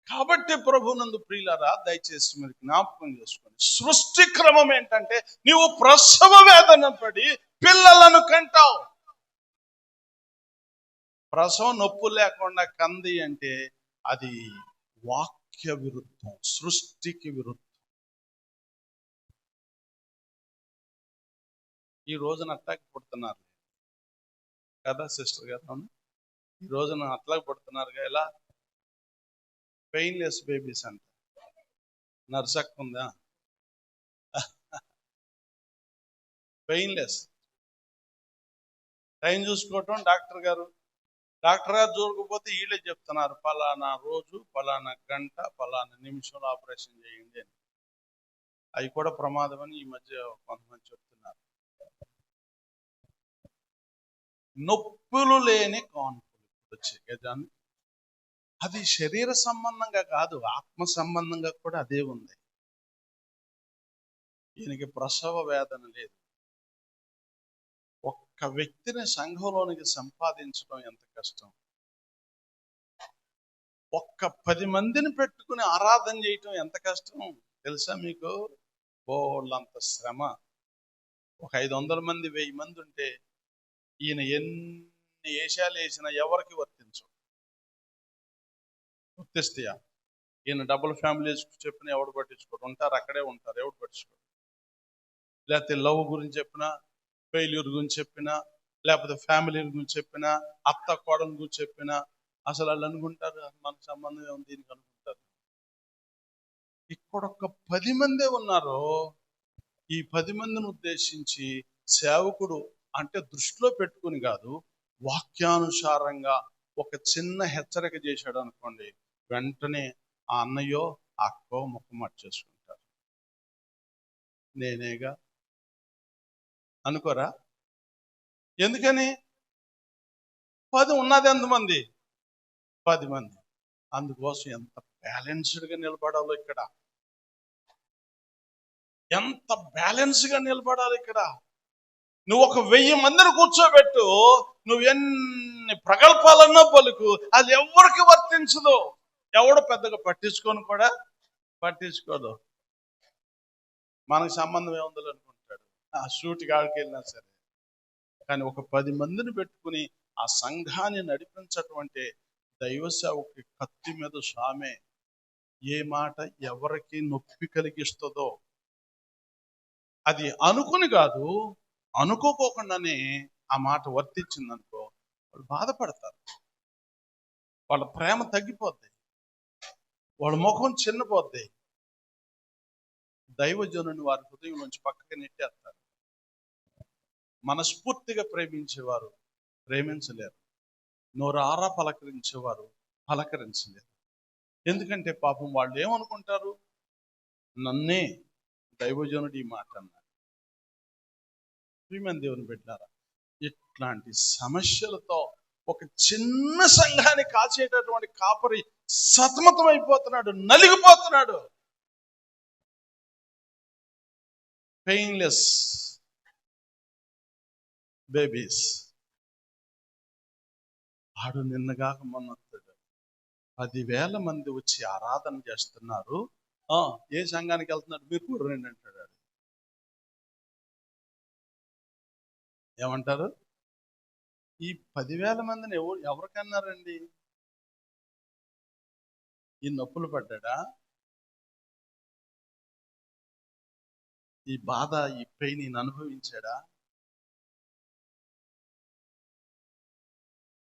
కాబట్టి ప్రభునందు ప్రియులారా, దయచేసి మీరు జ్ఞాపకం చేసుకోండి. సృష్టి క్రమం ఏంటంటే నీవు ప్రసవ వేదన పడి పిల్లలను కంటావు. ప్రసవం నొప్పు లేకుండా కంది అంటే అది వాక్య విరుద్ధం, సృష్టికి విరుద్ధం. ఈ రోజున అట్లాగే పుడుతున్నారు కదా సిస్టర్ గారు? ఈ రోజున అట్లాగే పుడుతున్నారుగా. ఎలా? పెయిన్లెస్ బేబీస్ అంట. నర్సక్ ఉందా? పెయిన్లెస్. టైం చూసుకోవటం డాక్టర్ గారు చూడకపోతే వీళ్ళే చెప్తున్నారు, పలానా రోజు, పలానా గంట, పలానా నిమిషంలో ఆపరేషన్ చేయండి అని. అవి కూడా ప్రమాదం అని ఈ మధ్య కొంతమంది చెప్తున్నారు. నొప్పులు లేని కాన్పులు వచ్చాయి గజాన్ని. అది శరీర సంబంధంగా కాదు, ఆత్మ సంబంధంగా కూడా అదే ఉంది. ఈయనకి ప్రసవ వేదన లేదు. ఒక్క వ్యక్తిని సంఘంలోనికి సంపాదించడం ఎంత కష్టం. ఒక్క 10 మందిని పెట్టుకుని ఆరాధన చేయటం ఎంత కష్టం తెలుసా మీకు? వాళ్ళంత శ్రమ. ఒక 500 మంది 1000 మంది ఉంటే ఈయన ఎన్ని ఏషాలు వేసినా ఎవరికి వర్తిస్తాయా? ఈయన డబుల్ ఫ్యామిలీస్ చెప్పినా ఎవడు పట్టించుకోడు, ఉంటారు అక్కడే ఉంటారు, ఎవడు పట్టించుకోడు. లేకపోతే లవ్ గురించి చెప్పినా, ఫెయిల్యూర్ గురించి చెప్పినా, లేకపోతే ఫ్యామిలీ గురించి చెప్పినా, అత్త కోడల గురించి చెప్పినా అసలు వాళ్ళు అనుకుంటారు మనకు సంబంధం ఏముంది దీనికి అనుకుంటారు. ఇక్కడ ఒక 10 మందే ఉన్నారు. ఈ 10 మందిని ఉద్దేశించి సేవకుడు అంటే దృష్టిలో పెట్టుకుని కాదు, వాక్యానుసారంగా ఒక చిన్న హెచ్చరిక చేశాడు అనుకోండి, వెంటనే ఆ అన్నయ్యో అక్కో ముఖం మార్చేసుకుంటారు. నేనేగా అనుకోరా? ఎందుకని? 10 ఉన్నది ఎంతమంది? 10 మంది. అందుకోసం ఎంత బ్యాలెన్స్డ్గా నిలబడాలో ఇక్కడ, ఎంత బ్యాలెన్స్గా నిలబడాలి ఇక్కడ. నువ్వు ఒక 1000 మందిని కూర్చోబెట్టు, నువ్వు ఎన్ని ప్రగల్భాలన్నా పలుకు, అది ఎవరికి వర్తించదు. ఎవడు పెద్దగా పట్టించుకోదు. మనకు సంబంధం ఏముందో అనుకుంటాడు, ఆ షూట్ కాడికి వెళ్ళినా సరే. కానీ ఒక 10 మందిని పెట్టుకుని ఆ సంఘాన్ని నడిపించటం అంటే దైవ సేవకి కత్తి మీద సామే. ఏ మాట ఎవరికి నొప్పి కలిగిస్తుందో అది అనుకుని కాదు, అనుకోకుండానే ఆ మాట వర్తించిందనుకో, వాళ్ళు బాధపడతారు, వాళ్ళ ప్రేమ తగ్గిపోద్ది, వాళ్ళ ముఖం చిన్నపోద్ది. దైవజనుని వారి హృదయం నుంచి పక్కకి నెట్టేస్తారు. మనస్ఫూర్తిగా ప్రేమించేవారు ప్రేమించలేరు, నోరారా పలకరించేవారు పలకరించలేరు. ఎందుకంటే పాపం వాళ్ళు ఏమనుకుంటారు, నన్నే దైవజనుడు ఈ మాట అన్నాడు. ప్రియమైన దేవుని బిడ్డలారా, ఇట్లాంటి సమస్యలతో ఒక చిన్న సంఘాన్ని కాచేటటువంటి కాపరి సతమతం అయిపోతున్నాడు, నలిగిపోతున్నాడు. Painless babies. ఆడు నిన్నగాక మొన్న 10,000 మంది వచ్చి ఆరాధన చేస్తున్నారు, ఏ సంఘానికి వెళ్తున్నాడు, మీరు కూడా రండి అంటాడు. ఏమంటారు? ఈ 10,000 మందిని ఎవరికన్నారండి? ఈ నొప్పులు పడ్డా, ఈ బాధ, ఈ పెయిన్ ఈయన అనుభవించాడా?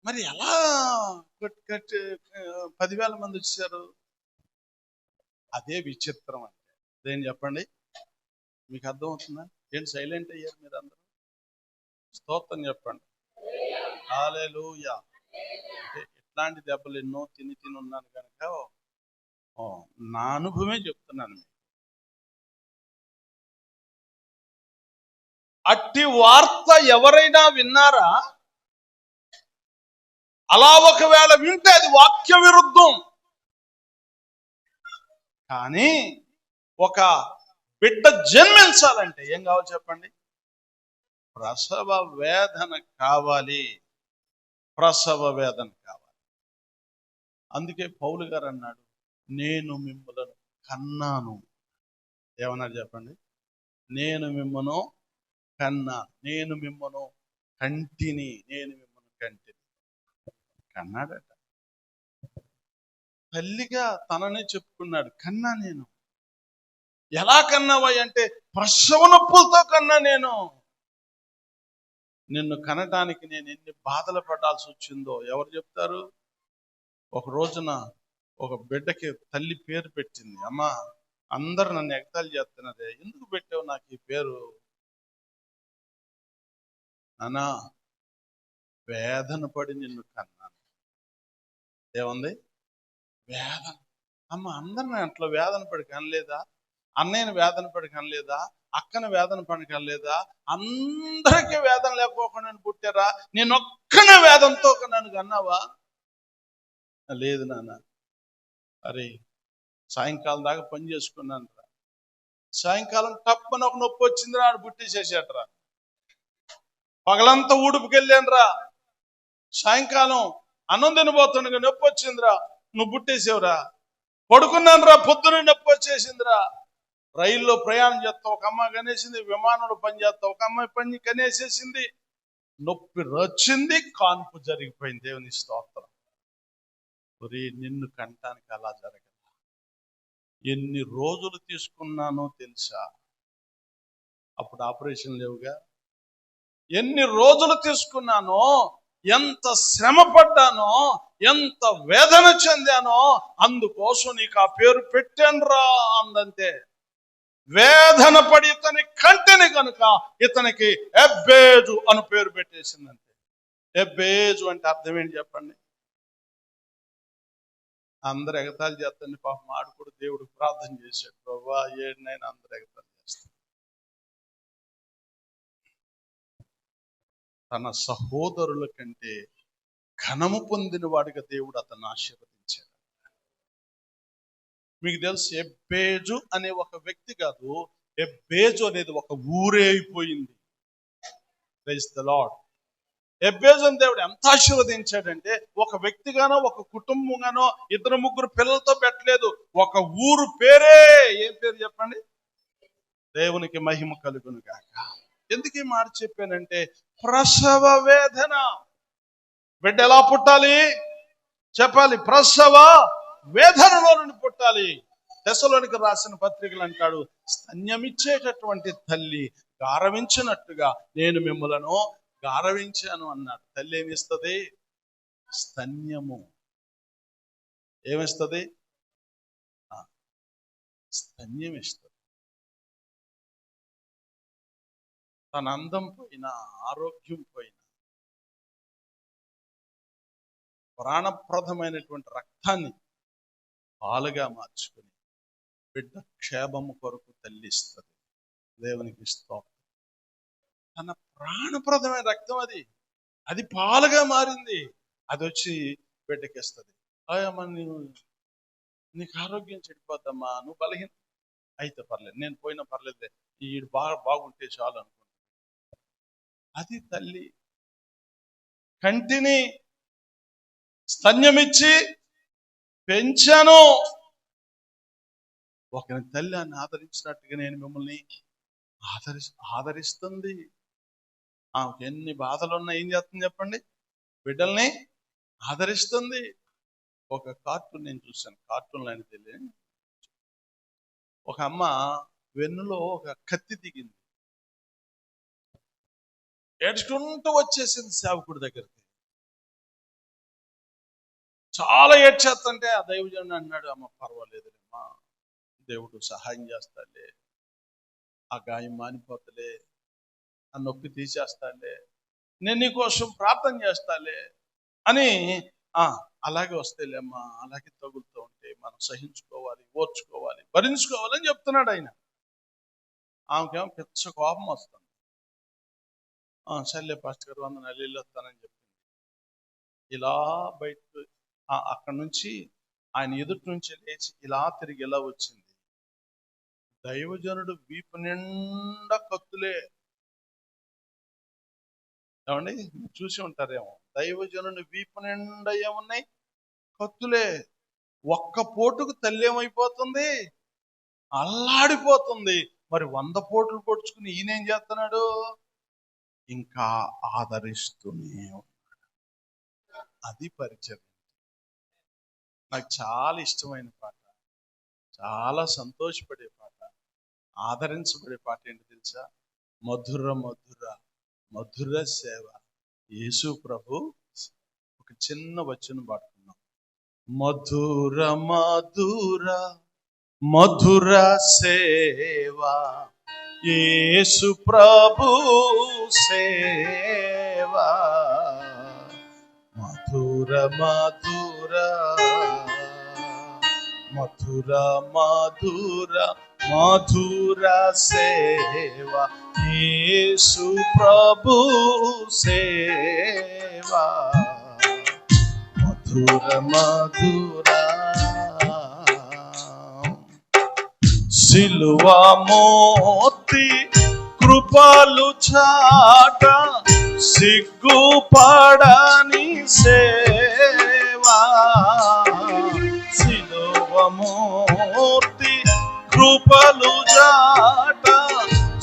మరి ఎలా 10,000 మంది వచ్చారు? అదే విచిత్రం అంటే. ఏం చెప్పండి, మీకు అర్థమవుతుందా? ఏంటి సైలెంట్ అయ్యారు మీరు అందరూ? స్తోత్రం చెప్పండి. హల్లెలూయా. అంటే ఇట్లాంటి దెబ్బలు ఎన్నో తిని ఉన్నాను కనుక నా అనుభవమే చెప్తున్నాను. అట్టి వార్త ఎవరైనా విన్నారా? అలా ఒకవేళ వింటే అది వాక్య విరుద్ధం. కానీ ఒక బిడ్డ జన్మించాలంటే ఏం కావాలి చెప్పండి? ప్రసవ వేదన కావాలి. ప్రసవ వేదన కావాలి. అందుకే పౌలు గారు అన్నాడు, నేను మిమ్మలను కన్నాను. ఏమన్నాడు చెప్పండి? నేను మిమ్మను కన్నాను, నేను మిమ్మను కంటిని, నేను మిమ్మను కంటిని. కన్నాడట. తల్లిగా తననే చెప్పుకున్నాడు, కన్నా నేను. ఎలా కన్నావా అంటే, ప్రసవ నొప్పులతో కన్నా నేను. నిన్ను కనటానికి నేను ఎన్ని బాధలు పడాల్సి వచ్చిందో ఎవరు చెప్తారు? ఒక రోజున ఒక బిడ్డకి తల్లి పేరు పెట్టింది. అమ్మా, అందరు నన్ను ఎగతాళి చేస్తున్నదే, ఎందుకు పెట్టావు నాకు ఈ పేరు? నానా, వేదన పడి నిన్ను కన్నాను. ఏముంది? వేదన. అమ్మ, అందరిని అట్లా వేదన పడి కనలేదా? అన్నయ్యని వేదన పడి కనలేదా? అక్కని వేదన పడి కనలేదా? అందరికీ వేదన లేకపోకుండా పుట్టారా? నేను ఒక్కనే వేదనతో నన్ను కన్నావా? లేదు నాన్న. అరే, సాయంకాలం దాకా పని చేసుకున్నాను రా, సాయంకాలం తప్పని ఒక నొప్పి వచ్చిందిరా, ఆడు పుట్టేసేసాడరా. పగలంతా ఊడుపుకెళ్ళాను రా, సాయంకాలం అన్నం తినబోతుండగా నొప్పి వచ్చిందిరా, నువ్వు పుట్టేసావురా. పడుకున్నాను రా, పొద్దున నొప్పి వచ్చేసిందిరా. రైల్లో ప్రయాణం చేస్తా ఒక అమ్మాయి కనేసింది, విమానంలో పని చేస్తా ఒక అమ్మాయి పని కనేసేసింది. నొప్పి వచ్చింది, కాన్పు జరిగిపోయింది. దేవుని స్తోత్రం. నిన్ను కంటానికి అలా జరగదు. ఎన్ని రోజులు తీసుకున్నానో తెలుసా? అప్పుడు ఆపరేషన్ లేవుగా. ఎన్ని రోజులు తీసుకున్నానో, ఎంత శ్రమ పడ్డానో, ఎంత వేదన చెందానో, అందుకోసం నీకు ఆ పేరు పెట్టానురా అందంతే. వేదన పడి ఇతని కంటిని కనుక ఇతనికి ఎబ్బేజు అని పేరు పెట్టేసిందంతే. ఎబ్బేజు అంటే అర్థం ఏంటి చెప్పండి? అందరు ఎగతాళి చేస్తాండి. పాపం ఆడు కూడా దేవుడు ప్రార్థన చేశాడు, ప్రభువా ఏడినైనా అందరు ఎగతాళి చేస్తాడు. తన సహోదరుల కంటే ఘనము పొందిన వాడిగా దేవుడు అతన్ని ఆశీర్వదించాడు. మీకు తెలుసు, ఎబ్బేజు అనే ఒక వ్యక్తి కాదు, ఎబ్బేజు అనేది ఒక ఊరే అయిపోయింది. Praise the lord. ఎబ్బేజు అని దేవుడు ఎంత ఆశీర్వదించాడంటే, ఒక వ్యక్తిగానో ఒక కుటుంబంగానో ఇద్దరు ముగ్గురు పిల్లలతో పెట్టలేదు, ఒక ఊరు పేరే. ఏం పేరు చెప్పండి? దేవునికి మహిమ కలుగును గాక. ఎందుకు ఈ మాట చెప్పానంటే, ప్రసవ వేదన. బిడ్డ ఎలా పుట్టాలి చెప్పాలి? ప్రసవ వేదనలో నుండి పుట్టాలి. తెస్సలోనికి రాసిన పత్రికలు అంటాడు, స్తన్యమిచ్చేటటువంటి తల్లి గారవించినట్టుగా నేను మిమ్మలను గారవించాను అన్నాడు. తల్లి ఏమిస్తుంది? స్తన్యము. ఏమిస్తుంది? స్తన్యం ఇస్తుంది. తన అందం పోయినా, ఆరోగ్యం పోయినా, ప్రాణప్రదమైనటువంటి రక్తాన్ని పాలుగా మార్చుకుని బిడ్డ క్షేమము కొరకు తల్లిస్తుంది. దేవునికి స్తోత్రం. తన ప్రాణప్రదమైన రక్తం అది పాలుగా మారింది. అది వచ్చి బిడ్డకిస్తుంది. అయ్యమ్మా, నీకు ఆరోగ్యం చెడిపోద్దమ్మా, నువ్వు బలహీన అయితే పర్లేదు, నేను పోయినా పర్లేదు, ఈడు బాగుంటే చాలు అనుకుంటా. అది తల్లి. కంటిని స్తన్యమిచ్చి పెంచాను. ఒక తల్లి అని ఆదరించినట్టుగా నేను మిమ్మల్ని ఆదరిస్తుంది. ఆమెకు ఎన్ని బాధలున్నా ఏం చేస్తుంది చెప్పండి? బిడ్డల్ని ఆదరిస్తుంది. ఒక కార్టూన్ నేను చూశాను, కార్టూన్లో అని తెలియదు. ఒక అమ్మ వెన్నులో ఒక కత్తి దిగింది, ఏడ్చుకుంటూ వచ్చేసింది సేవకుడి దగ్గరికి. చాలా ఏడ్చేస్తుంటే ఆ దైవజనుడు అన్నాడు, అమ్మ పర్వాలేదులేమ్మా, దేవుడు సహాయం చేస్తాడులే, ఆ గాయం మానిపోతలే, ఆ నొప్పి తీసేస్తాడులే, నేను నీకోసం ప్రార్థన చేస్తాలే అని. అలాగే వస్తేలేమ్మా, అలాగే తగులుతూ ఉంటే మనం సహించుకోవాలి, ఓర్చుకోవాలి, భరించుకోవాలని చెప్తున్నాడు ఆయన. ఆమెకేమో పెద్ద కోపం వస్తుంది. సర్లే పాస్టర్ గారు, 100 నెలలు వస్తానని చెప్పింది. ఇలా బయట అక్కడి నుంచి ఆయన ఎదుటి నుంచి లేచి ఇలా తిరిగి ఇలా వచ్చింది. దైవజనుడు వీపు నిండా కత్తులే. ఏమండి, చూసి ఉంటారేమో, దైవజనుడు వీపు నిండా ఏమున్నాయి? కత్తులే. ఒక్క పోటుకు తల్లి ఏమైపోతుంది? అల్లాడిపోతుంది. మరి 100 పోట్లు పొడుచుకుని ఈయనేం చేస్తున్నాడు? ఇంకా ఆదరిస్తూనే ఉన్నాడు. అది పరిచయం. నాకు చాలా ఇష్టమైన పాట, చాలా సంతోషపడే పాట, ఆదరించబడే పాట ఏంటి తెలుసా? మధుర మధుర మధుర సేవ యేసు ప్రభు. ఒక చిన్న వచనం పాడుకున్నాం. మధుర మధుర మధుర సేవ యేసు ప్రభు సేవ. మధుర మధుర మధుర మధుర మధుర సేవ యేసు ప్రభు సేవ. మధుర మధుర సిలువ మోతి కృపలు చాట సిగ్గుపడని సేవా. సిలువ మోతి కృపలు చాట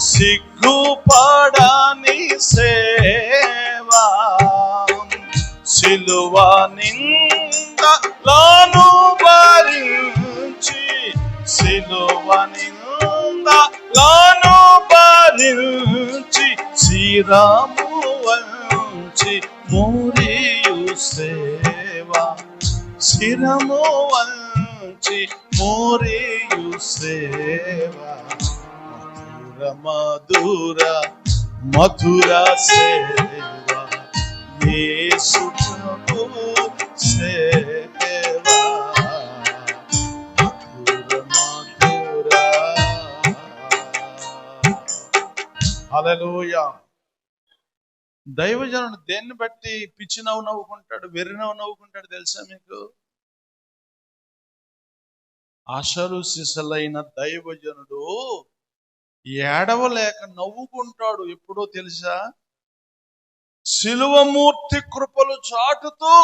సిగ్గుపడని సేవా. సిలువ నిందలను భరించి శిరము వంచి మూరియు సేవా, శిరము వంచి మూరియు సేవా, మధుర మధుర మధుర సేవా, యేసు ప్రభు సేవా, మధుర మధుర. హల్లెలూయా. దైవజనుడు దేన్ని బట్టి పిచ్చి నవ్వుకుంటాడు, వెర్రి నవ్వుకుంటాడు తెలుసా మీకు? అసలు సిసలైన దైవజనుడు ఏడవలేక నవ్వుకుంటాడు ఎప్పుడో తెలుసా? శిలువమూర్తి కృపలు చాటుతూ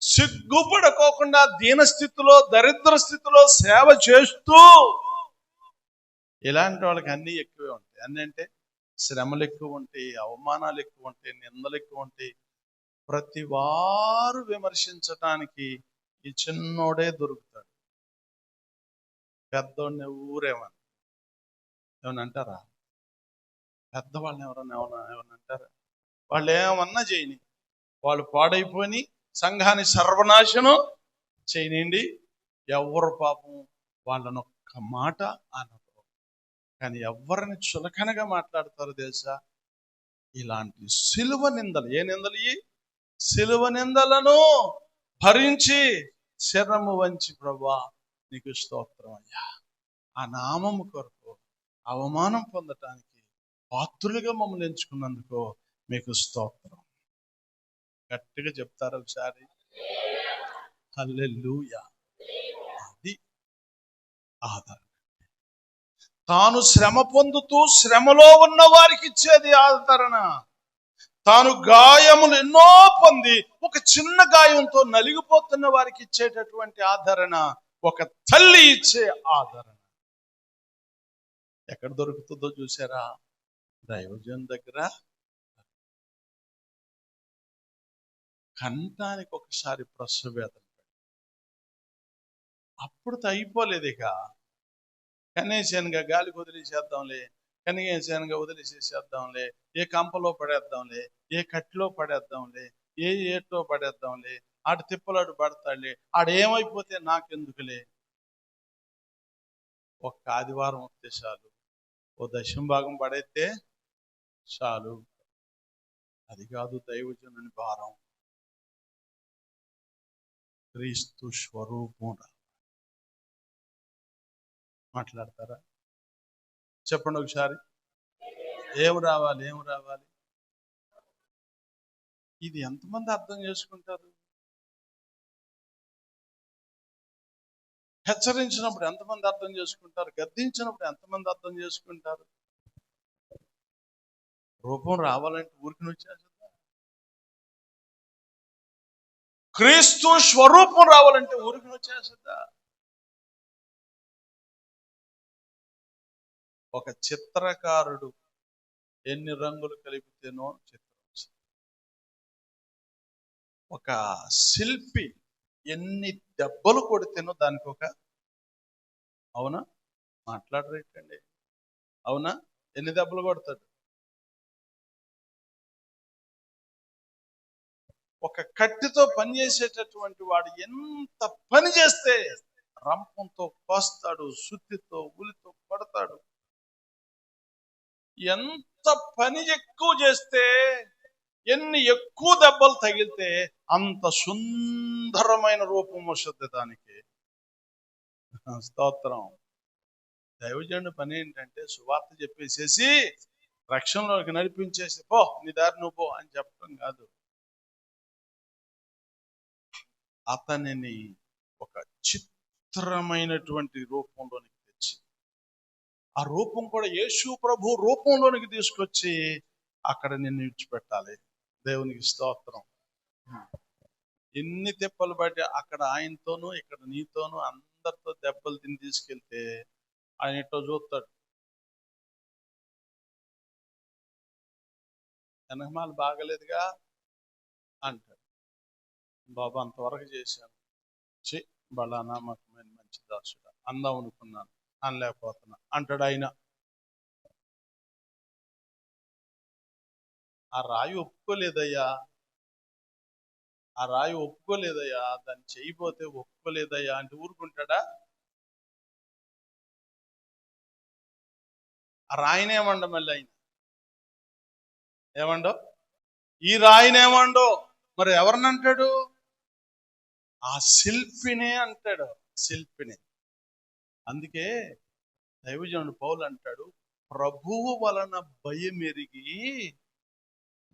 సిగ్గుపడకోకుండా దీనస్థితిలో, దరిద్ర స్థితిలో సేవ చేస్తూ. ఇలాంటి వాళ్ళకి అన్నీ ఎక్కువే ఉంటాయి. అన్నీ అంటే శ్రమలు ఎక్కువ ఉంటాయి, అవమానాలు ఎక్కువ ఉంటాయి, నిందలు ఎక్కువ ఉంటాయి. ప్రతి వారు విమర్శించటానికి ఈ చిన్నోడే దొరుకుతాడు. పెద్దోడిని ఏమని అంటారా? పెద్దవాళ్ళని ఏమన్నా అంటారా? వాళ్ళు ఏమన్నా చేయని, వాళ్ళు పాడైపోయి సంఘాన్ని సర్వనాశనం చేయనండి. ఎవరు పాపం వాళ్ళని ఒక్క మాట అనరు. కానీ ఎవరిని చులకనగా మాట్లాడతారు తెలుసా? ఇలాంటి సిలువ నిందలు. ఏ నిందలు? సిలువ నిందలను భరించి శరము వంచి, ప్రభువా నీకు స్తోత్రం అయ్యా, ఆ నామము కొరకు అవమానం పొందటానికి పాత్రులుగా మమ్మల్ని ఎంచుకున్నందుకు మీకు స్తోత్రం. గట్టిగా చెప్తారు ఒకసారి. హల్లెలూయా. అది ఆదరణ. తాను శ్రమ పొందుతూ శ్రమలో ఉన్న వారికి ఇచ్చేది ఆదరణ. తాను గాయములు ఎన్నో పొంది ఒక చిన్న గాయంతో నలిగిపోతున్న వారికి ఇచ్చేటటువంటి ఆదరణ, ఒక తల్లి ఇచ్చే ఆదరణ ఎక్కడ దొరుకుతుందో చూసారా? దైవజన్ దగ్గర. కంటానికి ఒకసారి ప్రసవ వేదన, అప్పుడు అయిపోలేదు. ఇక కనేసానుగా గాలికి వదిలేసేద్దాంలే, కనిగేసానుగా వదిలేసేసేద్దాంలే, ఏ కంపలో పడేద్దాంలే, ఏ కట్టిలో పడేద్దాంలే, ఏ ఏటో పడేద్దాంలే, ఆడు తిప్పలాడు పడతాడులే, ఆడేమైపోతే నాకెందుకులే. ఒక్క ఆదివారం వస్తే చాలు, ఓ దశం భాగం పడైతే చాలు. అది కాదు దైవజనుని భారం. క్రీస్తు స్వరూపం మాట్లాడతారా? చెప్పండి ఒకసారి. ఏం రావాలి? ఇది ఎంతమంది అర్థం చేసుకుంటారు? హెచ్చరించినప్పుడు ఎంతమంది అర్థం చేసుకుంటారు? గద్దించినప్పుడు ఎంతమంది అర్థం చేసుకుంటారు? రూపం రావాలంటే ఊరికి వచ్చేస్తుందా? క్రీస్తు స్వరూపం రావాలంటే ఊరికి వచ్చేస్తుందా? ఒక చిత్రకారుడు ఎన్ని రంగులు కలిపితేనో చిత్రం, ఒక శిల్పి ఎన్ని దెబ్బలు కొడితేనో దానికి ఒక, అవునా? మాట్లాడరేటండి. అవునా? ఎన్ని దెబ్బలు కొడతాడు? ఒక కత్తితో పని చేసేటటువంటి వాడు ఎంత పని చేస్తే రంపంతో కోస్తాడు, సుత్తితో ఉలితో కొడతాడు. ఎంత పని ఎక్కువ చేస్తే, ఎన్ని ఎక్కువ దెబ్బలు తగిలితే అంత సుందరమైన రూపం వస్తుంది దానికి. స్తోత్రం. దైవజనుడి పని ఏంటంటే సువార్త చెప్పేసేసి రక్షణలోకి నడిపించేసి, పో నీ దారి నువ్వు పో అని చెప్పడం కాదు. అతనిని ఒక చిత్రమైనటువంటి రూపంలోనికి తెచ్చి, ఆ రూపం కూడా యేసు ప్రభు రూపంలోనికి తీసుకొచ్చి అక్కడ నిన్ను విడిచిపెట్టాలి. దేవునికి స్తోత్రం. ఎన్ని దెబ్బలు పట్టి అక్కడ ఆయనతోనూ ఇక్కడ నీతోనూ అందరితో దెబ్బలు తిని తీసుకెళ్తే ఆయన ఎట్టో చూస్తాడు. వెనకమాలు బాగలేదుగా అంటాడు. బాబా అంతవరకు చేశాను, బలా నామకమైన మంచి దాసుడా అందాం అనుకున్నాను, అనలేకపోతున్నా అంటాడు ఆయన. ఆ రాయి ఒప్పుకోలేదయ్యా, ఆ రాయి ఒప్పుకోలేదయ్యా, దాన్ని చేయబోతే ఒప్పుకోలేదయ్యా అంటే ఊరుకుంటాడా? ఆ రాయినేమండ మళ్ళీ ఆయన ఏమండో, ఈ రాయినేమండో, మరి ఎవరినంటాడు? ఆ శిల్పినే అంటాడు, శిల్పిని. అందుకే దైవజనుడు పౌలు అంటాడు, ప్రభువు వలన భయమెరిగి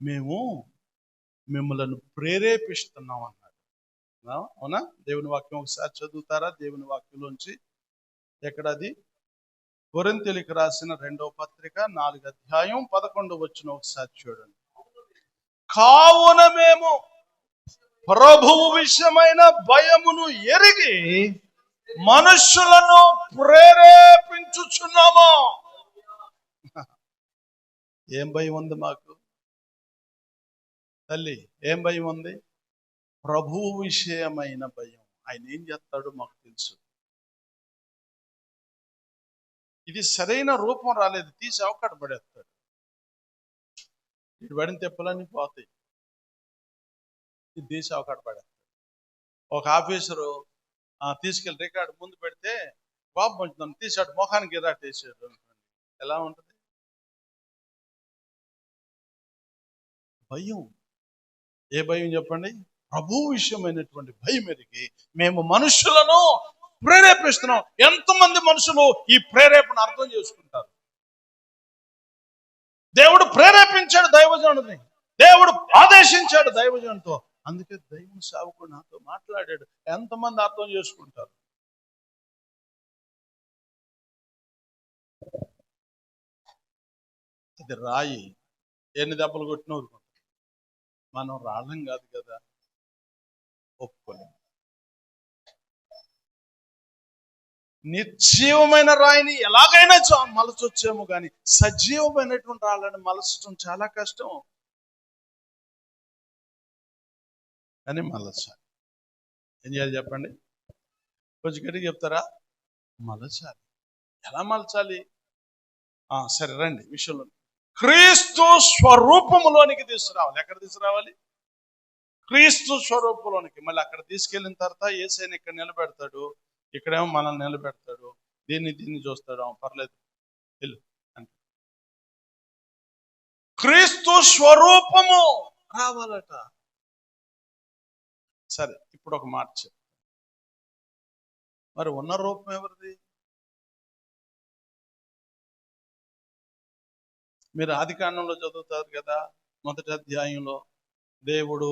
మేము మిమ్మల్ని ప్రేరేపిస్తున్నాం అన్నాడు. అవునా? దేవుని వాక్యం ఒకసారి చదువుతారా? దేవుని వాక్యంలోంచి ఎక్కడది? కొరింథీయులకు రాసిన 2వ పత్రిక 4వ అధ్యాయం 11వ వచనం ఒకసారి చూడండి. కావున మేము ప్రభువు విషయమైన భయమును ఎరిగి మనుషులను ప్రేరేపించుచున్నాము. ఏం భయం ఉంది మాకు తల్లి? ఏం భయం ఉంది? ప్రభువు విషయమైన భయం. ఆయన ఏం చేస్తాడో మాకు తెలుసు. ఇది సరైన రూపం రాలేదు, తీసి అవకాట పడేస్తాడు. ఇటు పడిన తెప్పలన్నీ పోతాయి, ఇది తీసి అవకాట పడేస్తాడు. ఒక ఆఫీసరు తీసుకెళ్ళి రికార్డు ముందు పెడితే బాబు కొంచెం తీసాడు, మొఖానికి ఎరాటేసాడు. ఎలా ఉంటుంది? భయం. ఏ భయం చెప్పండి? ప్రభు విషయమైనటువంటి భయం ఎరిగి మేము మనుషులను ప్రేరేపిస్తున్నాం. ఎంతమంది మనుషులు ఈ ప్రేరేపణ అర్థం చేసుకుంటారు? దేవుడు ప్రేరేపించాడు దైవజనుడిని, దేవుడు ఆదేశించాడు దైవజనుడితో. అందుకే దైవం సేవకుడు నాతో మాట్లాడాడు. ఎంతమంది అర్థం చేసుకుంటారు? అది రాయి ఎన్ని దెబ్బలు కొట్టిన ఊరుకుంటాం. మనం రాళ్ళం కాదు కదా, ఒప్పుకోలేం. నిర్జీవమైన రాయిని ఎలాగైనా మలచొచ్చేమో కానీ సజీవమైనటువంటి రాళ్ళని మలచడం చాలా కష్టం. కానీ మలచాలి. ఏం చేయాలి చెప్పండి? కొంచెం గట్టిగా చెప్తారా? మలచాలి. ఎలా మలచాలి? సరే రండి విషయంలో. క్రీస్తు స్వరూపములోనికి తీసుకురావాలి. ఎక్కడ తీసుకురావాలి? క్రీస్తు స్వరూపంలోనికి. మళ్ళీ అక్కడ తీసుకెళ్ళిన తర్వాత యేసయ్యని ఇక్కడ నిలబెడతాడు, ఇక్కడేమో మనల్ని నిలబెడతాడు, దీన్ని చూస్తాడు. పర్లేదు వెళ్ళు అంటే క్రీస్తు స్వరూపము రావాలట. సరే, ఇప్పుడు ఒక మాట చెప్పు. మరి ఉన్న రూపం ఎవరిది? మీరు ఆదికాండంలో చదువుతారు కదా, 1వ అధ్యాయంలో దేవుడు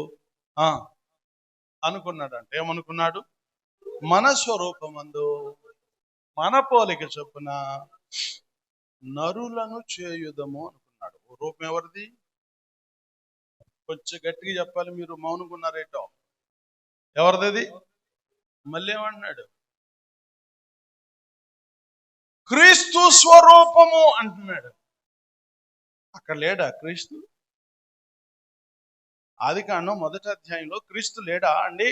అనుకున్నాడంట. ఏమనుకున్నాడు? మన స్వరూపమందు మన పోలిక చొప్పున నరులను చేయుదము అనుకున్నాడు. రూపం ఎవరిది? కొంచెం గట్టిగా చెప్పాలి, మీరు మౌనంగా ఉన్నారేటో. ఎవరిది? మళ్ళీ ఏమంటున్నాడు? క్రీస్తు స్వరూపము అంటున్నాడు. అక్కడ లేడా క్రీస్తు? ఆదికాండం 1వ అధ్యాయంలో క్రీస్తు లేడా అండి?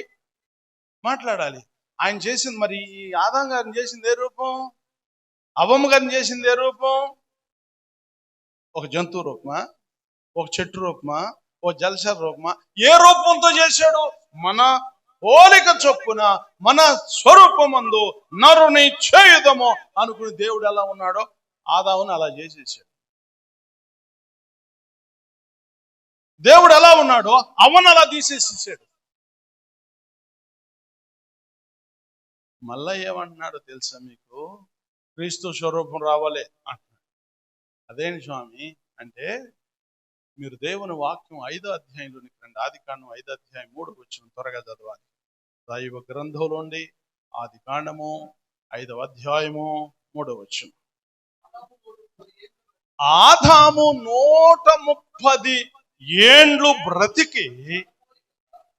మాట్లాడాలి. ఆయన చేసింది, మరి ఈ ఆదాం గారిని చేసింది ఏ రూపం? అవ్వమ్మ గారిని చేసింది ఏ రూపం? ఒక జంతువు రూపమా? ఒక చెట్టు రూపమా? ఒక జలచర రూపమా? ఏ రూపంతో చేశాడు? మన పోలిక చొప్పున మన స్వరూపమందు నరుని చేయుదము అనుకుని దేవుడు ఎలా ఉన్నాడో ఆదాముని అలా చేసేసాడు. దేవుడు ఎలా ఉన్నాడో అవను అలా తీసేసేసాడు. మళ్ళా ఏమంటున్నాడో తెలుసా మీకు? క్రీస్తు స్వరూపం రావాలి అంటున్నాడు. అదేంటి స్వామి అంటే, మీరు దేవుని వాక్యం 5వ అధ్యాయంలోనికి రండి. ఆదికాండం 5వ అధ్యాయం 3వ వచనం త్వరగా చదవాలి. దైవ గ్రంథంలోండి ఆదికాండము 5వ అధ్యాయము 3వ వచనం. ఆదాము 130 ఏండ్లు బ్రతికి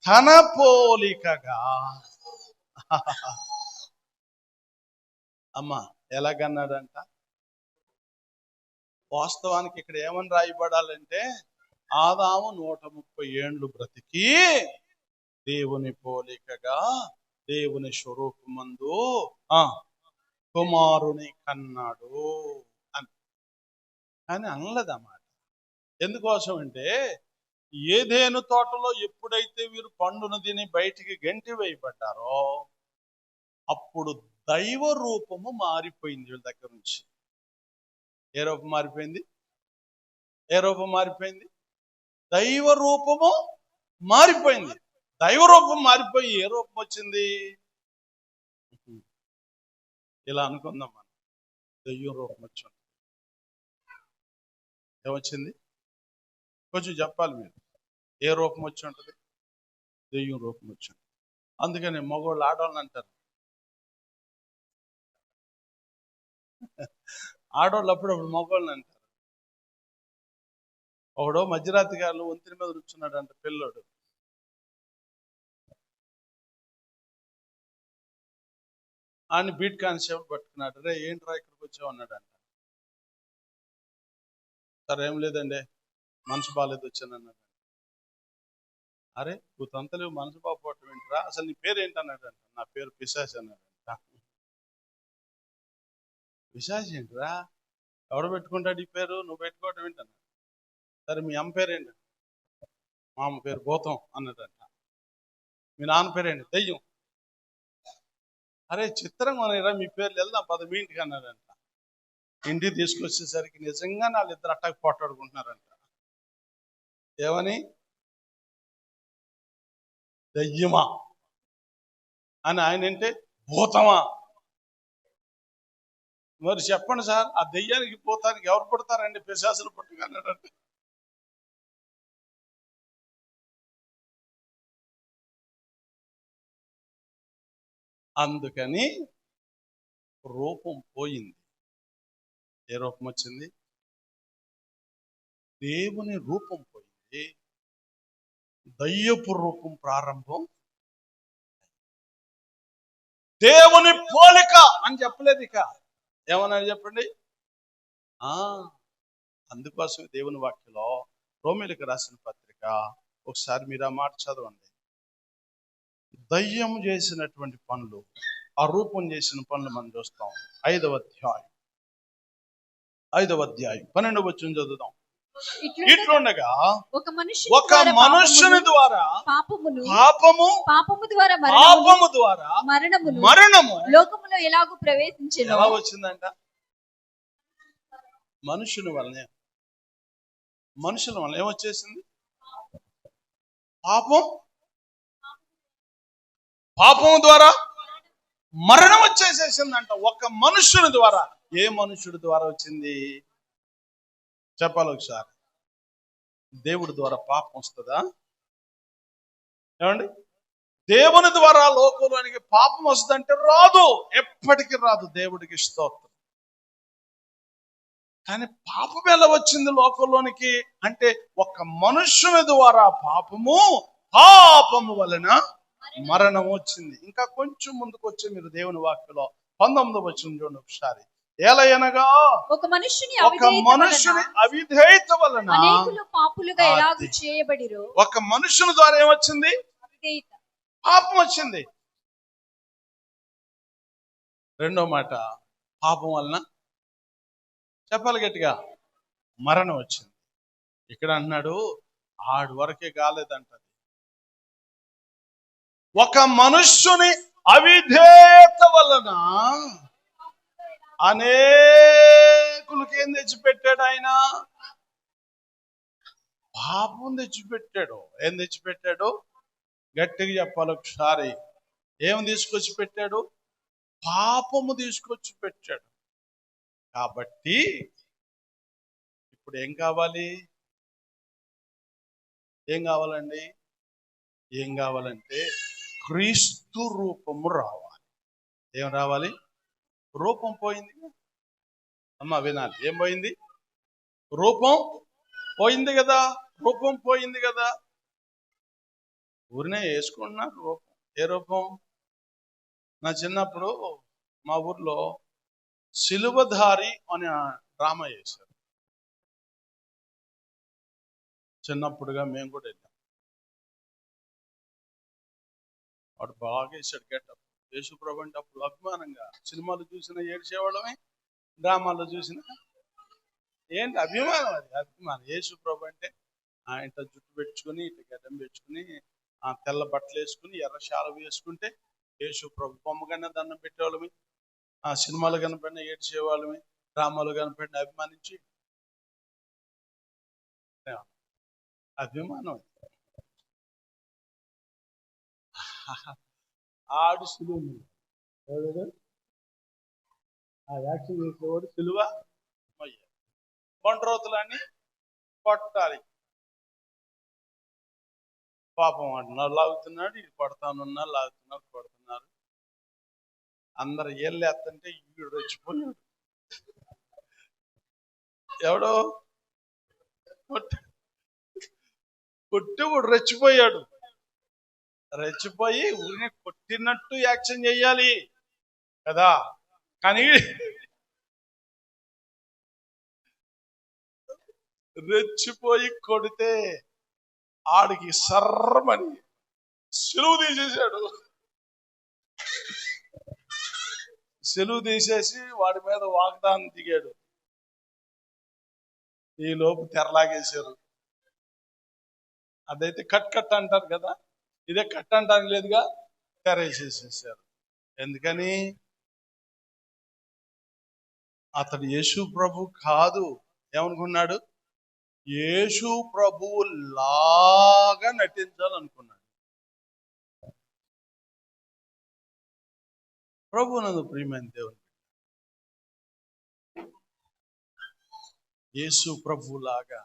తన పోలికగా అమ్మా ఎలాగన్నాడంట? వాస్తవానికి ఇక్కడ ఏమని రాయబడాలంటే, ఆదాము 130 ఏండ్లు బ్రతికి దేవుని పోలికగా దేవుని స్వరూపమందు కుమారుని కన్నాడు అని. కానీ అనలేదన్నమాట. ఎందుకోసం అంటే ఏదేను తోటలో ఎప్పుడైతే వీరు పండును తిని బయటికి గెంటి వేయబడ్డారో అప్పుడు దైవ రూపము మారిపోయింది వీళ్ళ దగ్గర నుంచి. ఏ రూపం మారిపోయింది? ఏ రూపం మారిపోయింది? దైవ రూపము మారిపోయింది. దైవ రూపం మారిపోయి ఏ రూపం వచ్చింది? ఇలా అనుకుందాం మనం, దెయ్యం రూపం వచ్చింది. ఏమొచ్చింది? కొంచెం చెప్పాలి మీరు. ఏ రూపం వచ్చి ఉంటుంది? దెయ్యం రూపం వచ్చింది. అందుకని మగవాళ్ళు ఆడవాళ్ళని అంటారు. ఆడవాళ్ళు అప్పుడప్పుడు మగవాళ్ళని అంటారు. ఒకడో మధ్యరాత్రి గారు వంతిని మీద కూర్చున్నాడు అంట పిల్లోడు. ఆయన బీట్ కానిస్టేబుల్ పట్టుకున్నాడు. రే ఏంట్రా ఇక్కడికి వచ్చావు అన్నాడంట. సరే ఏం లేదండి, మనసు బాగాలేదు వచ్చాను అన్నాడు. అరే నువ్వు తంతలేవు, మనసు బాగోవటం ఏంట్రా, అసలు నీ పేరు ఏంటన్నాడంట. నా పేరు పిశాచి అన్నాడంట. పిశాచి ఏంట్రా, ఎవడు పెట్టుకుంటాడు ఈ పేరు, నువ్వు పెట్టుకోవటం ఏంటన్నా. సరే మీ అమ్మ పేరేంటి? మా అమ్మ పేరు భూతం అన్నాడంట. మీ నాన్న పేరేంటి? దెయ్యం. అరే చిత్రంగా ఉన్నాయిరా మీ పేర్లు, వెళ్దాం పద మీ ఇంటికి అన్నాడంట. ఇంటికి తీసుకొచ్చేసరికి నిజంగా వాళ్ళిద్దరు అట్టాకి పోట్లాడుకుంటున్నారంట. ఏమని? దెయ్యమా అని ఆయన అంటే భూతమా. మరి చెప్పండి సార్, ఆ దెయ్యానికి భూతానికి ఎవరు పుడతారండి? పిశాచులు పుట్టగలరంటే. అందుకని రూపం పోయింది. ఏ రూపం వచ్చింది? దేవుని రూపం పోయింది, దయ్యపు రూపం ప్రారంభం. దేవుని పోలిక అని చెప్పలేదు, ఇక ఏమన్నా చెప్పండి. అందుకోసం దేవుని వాక్యలో రోమీయులకు రాసిన పత్రిక ఒకసారి మీరు ఆ మాట చదవండి. దయ్యం చేసినటువంటి పనులు, ఆ రూపం చేసిన పనులు మనం చూస్తాం. 5వ అధ్యాయం 12వ వచనం చదువుదాం. ఇట్లుండగా ఒక మనుష్యుని ద్వారా పాపము ద్వారా మరణము లోకములో ఎలాగూ ప్రవేశించెను. ఎలా వచ్చిందంట? మనుషుల వలన ఏమొచ్చేసింది? పాపము ద్వారా మరణం వచ్చేసేసిందంట. ఒక మనుష్యుని ద్వారా. ఏ మనుష్యుడి ద్వారా వచ్చింది చెప్పాలి ఒకసారి. దేవుడి ద్వారా పాపం వస్తుందా? ఏమండి? దేవుని ద్వారా లోకంలోనికి పాపం వస్తుందంటే రాదు, ఎప్పటికీ రాదు. దేవుడికి స్తోత్రం. కానీ పాపం ఎలా వచ్చింది లోకంలోనికి అంటే ఒక మనుష్యుని ద్వారా పాపము వలన మరణం వచ్చింది. ఇంకా కొంచెం ముందుకు వచ్చి మీరు దేవుని వాక్యలో 19వ వచనం చూడండి ఒకసారి. ఏలయనగా ఒక మనుష్యుని అవిధేయత వలన అనేకులు పాపులుగా ఎలాగూ చేయబడిరో. ఒక మనుష్యుని ద్వారా ఏమొచ్చింది? పాపం వచ్చింది. రెండో మాట, పాపం వలన చెప్పాలి గట్టిగా, మరణం వచ్చింది. ఇక్కడ అన్నాడు ఆడి వరకే కాలేదంటది. ఒక మనుష్యుని అవిధేయత వలన అనేకులకి ఏం తెచ్చిపెట్టాడు ఆయన? పాపం తెచ్చిపెట్టాడు. ఏం తెచ్చిపెట్టాడు? గట్టిగా చెప్పాలి ఒకసారి. ఏం తీసుకొచ్చి పెట్టాడు? పాపము తీసుకొచ్చి పెట్టాడు. కాబట్టి ఇప్పుడు ఏం కావాలి? ఏం కావాలండి? ఏం కావాలంటే క్రీస్తు రూపము రావాలి. ఏం రావాలి? రూపం పోయింది. అమ్మ వినాలి, ఏం పోయింది? రూపం పోయింది కదా. రూపం పోయింది కదా. ఊరినే వేసుకుంటున్నారు రూపం. ఏ రూపం? నా చిన్నప్పుడు మా ఊర్లో సిలువధారి అనే డ్రామా చేశారు. చిన్నప్పుడుగా మేము కూడా వెళ్ళాం. వాడు బాగా వేసాడు గెటప్. యేసుప్రభు అంటే అప్పుడు అభిమానంగా సినిమాలు చూసిన ఏడ్చేవాళ్ళమే, డ్రామాల్లో చూసిన ఏంటి అభిమానం, అది అభిమానం. యేసు ప్రభు అంటే ఇంత జుట్టు పెట్టుకుని, ఇట్లా గడ్డం పెట్టుకుని, తెల్ల బట్టలు వేసుకుని, ఎర్ర శాలువ వేసుకుంటే యేసు ప్రభు బొమ్మగానే దండం పెట్టేవాళ్ళమి, సినిమాలు కనపడిన ఏడ్చేవాళ్ళమి, డ్రామాలు కనపడిన అభిమానించి అభిమానం. ఆడు సులువు, ఆ యాక్షన్ చేసేవాడు సులువ కొండ్రోతులన్నీ కొట్టాలి. పాపం అంటున్నారు, లాగుతున్నాడు, ఇది కొడతానున్నారు, లాగుతున్నారు, కొడుతున్నారు. అందరు ఏళ్ళు ఎత్తంటే ఈడు రెచ్చిపోయాడు. ఎవడో కొట్టేవాడు రెచ్చిపోయాడు. రెచ్చిపోయి ఊరిని కొట్టినట్టు యాక్షన్ చెయ్యాలి కదా, కానీ రెచ్చిపోయి కొడితే ఆడికి సర్రమని సెలువు తీసేశాడు. సెలువు తీసేసి వాడి మీద వాగ్దానం దిగాడు. ఈ లోపు తెరలాగేశారు. అదైతే కట్ అంటారు కదా, ఇదే కట్ అంటానికి లేదుగా, తెరేసేసేసారు. ఎందుకని? అతడు యేసు ప్రభు కాదు. ఏమనుకున్నాడు? యేసు ప్రభువు లాగా నటించాలనుకున్నాడు. ప్రభువునందు ప్రియమైన దేవుని, యేసు ప్రభు లాగా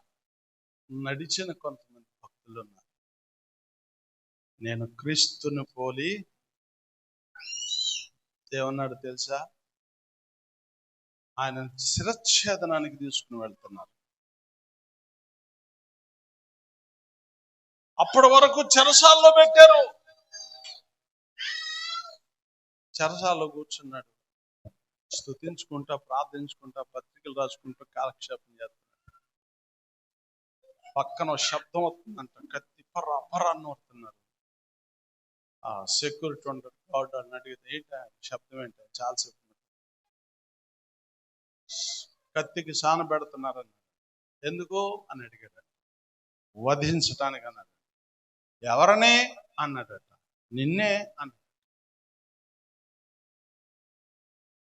నడిచిన కొంతమంది భక్తులు ఉన్నారు. నేను క్రీస్తుని పోలి ఏమన్నాడు తెలుసా? ఆయన శిరచ్ఛేదనానికి తీసుకుని వెళ్తున్నారు. అప్పటి వరకు చెరసాల్లో పెట్టారు. చెరసాల్లో కూర్చున్నాడు, స్తుతించుకుంటా, ప్రార్థించుకుంటా, పత్రికలు రాసుకుంటూ కాలక్షేపం చేస్తున్నాడు. పక్కన శబ్దం వస్తుందంట, కత్తి పర్ర పర్ర అని వస్తున్నారు. ఆ సెక్యూరిటీ ఉంటాడు, గార్డ్ అని అడిగితే ఏంటి శబ్దం ఏంటి, చాలాసేపు కత్తికి సాన పెడుతున్నారన్నాడు. ఎందుకు అని అడిగాడు. వధించటానికి అన్నాడు. ఎవరనే అన్నాడట. నిన్నే అన్నాడు.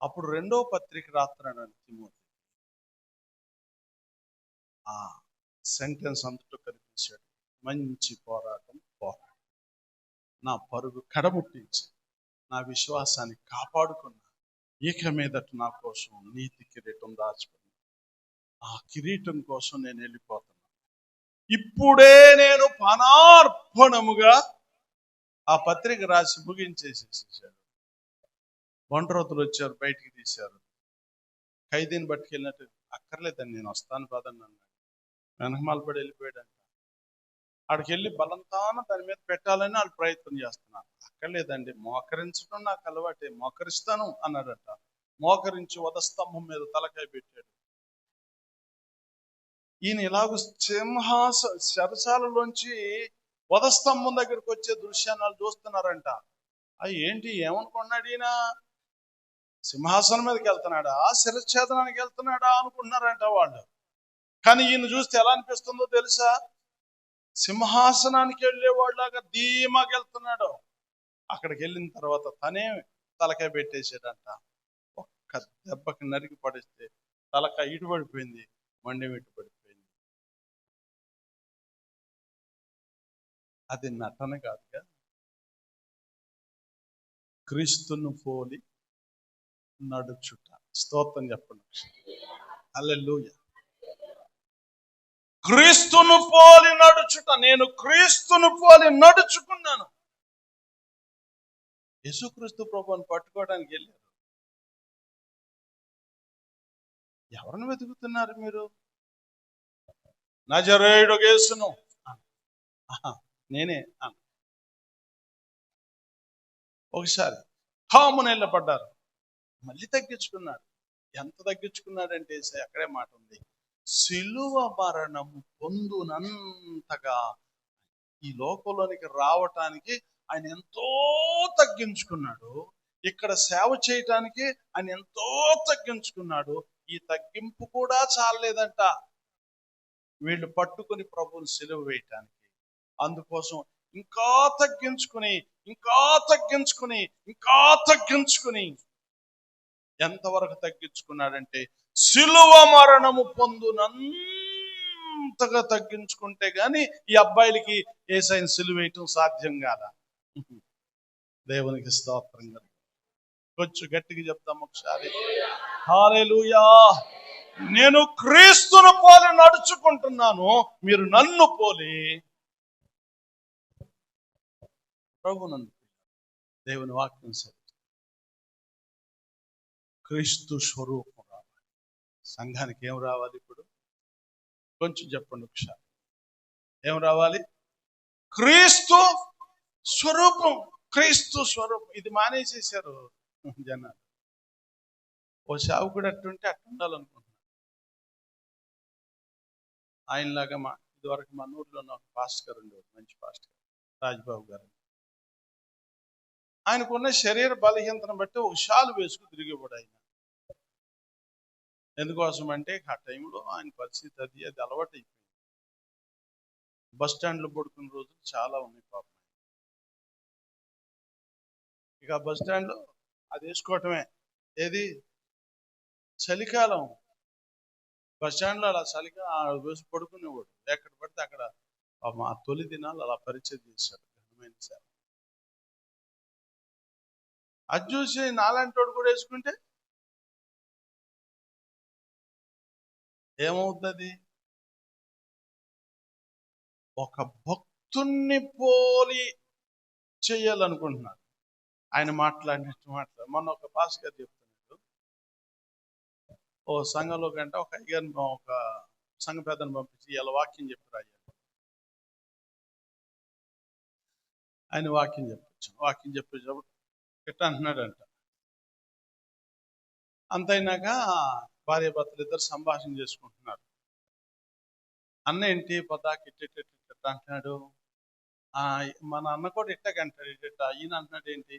అప్పుడు 2వ పత్రిక రాస్తున్నాడు తిమోతి. ఆ సెంటెన్స్ అంతటా కనిపించాడు. మంచి పోరాటం పోరాడు, నా పరుగు కడముట్టించి నా విశ్వాసాన్ని కాపాడుకున్నా, ఇక మీదట నా కోసం నీతి కిరీటం దాచిపోయింది. ఆ కిరీటం కోసం నేను వెళ్ళిపోతున్నా. ఇప్పుడే నేను పానార్పణముగా ఆ పత్రిక రాసి ముగించేసేసాడు. ఒంటరోతులు వచ్చారు, బయటికి తీశారు. ఖైదీని పట్టుకెళ్ళినట్టు, అక్కర్లేదని నేను వస్తాను పదని అన్నాడు. వెనకమాల పడి వెళ్ళిపోయాడంట. ఆడికి వెళ్ళి బలంతాన దాని మీద పెట్టాలని వాళ్ళు ప్రయత్నం చేస్తున్నారు. అక్కర్లేదండి, మోకరించడం నాకు అలవాటే, మోకరిస్తాను అన్నాడట. మోకరించి వధస్తంభం మీద తలకాయ పెట్టాడు. ఈయన ఇలాగ చెరసాలలోంచి వధస్తంభం దగ్గరికి వచ్చే దృశ్యాన్ని వాళ్ళు చూస్తున్నారంట. ఏంటి ఏమనుకున్నాడు ఈయన? సింహాసనం మీదకి వెళ్తున్నాడా, శిరచ్ఛేదనానికి వెళ్తున్నాడా అనుకుంటున్నారంట వాళ్ళు. కానీ ఈయన చూస్తే ఎలా అనిపిస్తుందో తెలుసా? సింహాసనానికి వెళ్ళేవాళ్ళలాగా ధీమాకి వెళ్తున్నాడు. అక్కడికి వెళ్ళిన తర్వాత తనే తలకాయ పెట్టేసాడంట. ఒక్క దెబ్బకి నరికి పడిస్తే తలకాయ ఇటు పడిపోయింది, మండి ఇటు పడిపోయింది. అది నటన కాదుగా, క్రీస్తును పోలి నడుచుట. స్తోత్రం చెప్పండి. హల్లెలూయా. క్రీస్తును పోలి నడుచుట. నేను క్రీస్తును పోలి నడుచుకున్నాను. యేసుక్రీస్తు ప్రభువుని పట్టుకోవడానికి వెళ్ళారు. ఎవరిని వెతుకుతున్నారు మీరు? నజరేయుడు యేసును. నేనే అన్న. ఒకసారి ఠామున నిలబడ్డారు, మళ్ళీ తగ్గించుకున్నాడు. ఎంత తగ్గించుకున్నాడంటే అక్కడే మాట ఉంది, సిలువ మరణము పొందునంతగా ఈ లోకంలోనికి రావటానికి ఆయన ఎంతో తగ్గించుకున్నాడు. ఇక్కడ సేవ చేయటానికి ఆయన ఎంతో తగ్గించుకున్నాడు. ఈ తగ్గింపు కూడా చాలలేదంట వీళ్ళు పట్టుకుని ప్రభువుని సిలువ వేయటానికి. అందుకోసం ఇంకా తగ్గించుకుని ఇంకా తగ్గించుకుని ఇంకా తగ్గించుకుని ఎంతవరకు తగ్గించుకున్నాడంటే సిలువ మరణము పొందునంతగా తగ్గించుకుంటే గాని ఈ అబ్బాయిలకి యేసయ్యను సిలువ వేయటం సాధ్యం కాదా? దేవునికి స్తోత్రం. కొంచెం గట్టిగా చెప్తాం ఒకసారి. హల్లెలూయా. నేను క్రీస్తును పోలి నడుచుకుంటున్నాను, మీరు నన్ను పోలి ప్రభునందు. దేవుని వాక్యం సరే. క్రీస్తు స్వరూపం రావాలి సంఘానికి. ఏం రావాలి ఇప్పుడు? కొంచెం చెప్పండి ఒకసారి. ఏం రావాలి? క్రీస్తు స్వరూపం. క్రీస్తు స్వరూపం. ఇది మానేసేశారు జనాలు. ఓ సేవకుడు అట్టుంటే అట్టుండాలనుకుంటున్నాను. ఆయనలాగా ఇదివరకు మన ఊర్లో ఒక పాస్టర్ గారు ఉండేవారు, మంచి పాస్టర్ గారు, రాజ్బాబు గారు. ఆయనకున్న శరీర బలహీనతను బట్టి ఒక షాలు వేసుకుని తిరిగేవాడు ఆయన. ఎందుకోసం అంటే ఆ టైంలో ఆయన పరిస్థితి అది అలవాటు అయిపోయింది. బస్ స్టాండ్లో పడుకున్న రోజులు చాలా ఉన్నాయి పాపం. ఇక బస్ స్టాండ్లో అది వేసుకోవటమే. ఏది? చలికాలం. బస్ స్టాండ్లో అలా చలిగా వేసి పడుకునేవాడు. ఎక్కడ పడితే అక్కడ మా తొలి దినాలు అలా పరిచయం చేశాడు. సార్ అది చూసి నాలాంటి వాడు కూడా వేసుకుంటే ఏమవుతుంది? ఒక భక్తుణ్ణి పోలి చేయాలనుకుంటున్నారు. ఆయన మాట్లాడినట్టు మొన్న ఒక పాస్ గారు చెప్తున్నాడు, ఓ సంఘంలో కంటే ఒక అయ్యగారిని ఒక సంఘ పెద్దను పంపించి ఇలా వాక్యం చెప్పారు. ఆయన వాక్యం చెప్పేటప్పుడు ఎట్లా అంటున్నాడంట. అంతైనాక భార్య భర్తలు ఇద్దరు సంభాషణ చేసుకుంటున్నారు. అన్న ఏంటి పదాకి ఇట్ట అంటున్నాడు, మన అన్న కూడా ఇట్టకంటాడు ఇట్ట. ఈయన అంటున్నాడు ఏంటి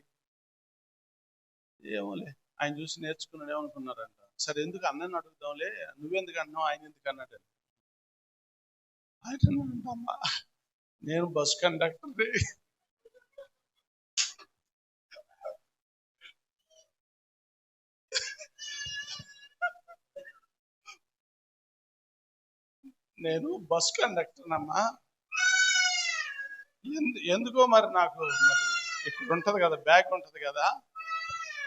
ఏమోలే, ఆయన చూసి నేర్చుకున్నాడు ఏమనుకున్నారంట. సరే ఎందుకు అన్నని అడుగుదాంలే, నువ్వెందుకు అన్నావు ఆయన ఎందుకు అన్నాడు. ఆయన అమ్మా నేను బస్ కండక్టర్, నేను బస్ కండక్టర్ అమ్మా, ఎందుకో మరి నాకు మరి ఇక్కడ ఉంటది కదా, బ్యాగ్ ఉంటది కదా,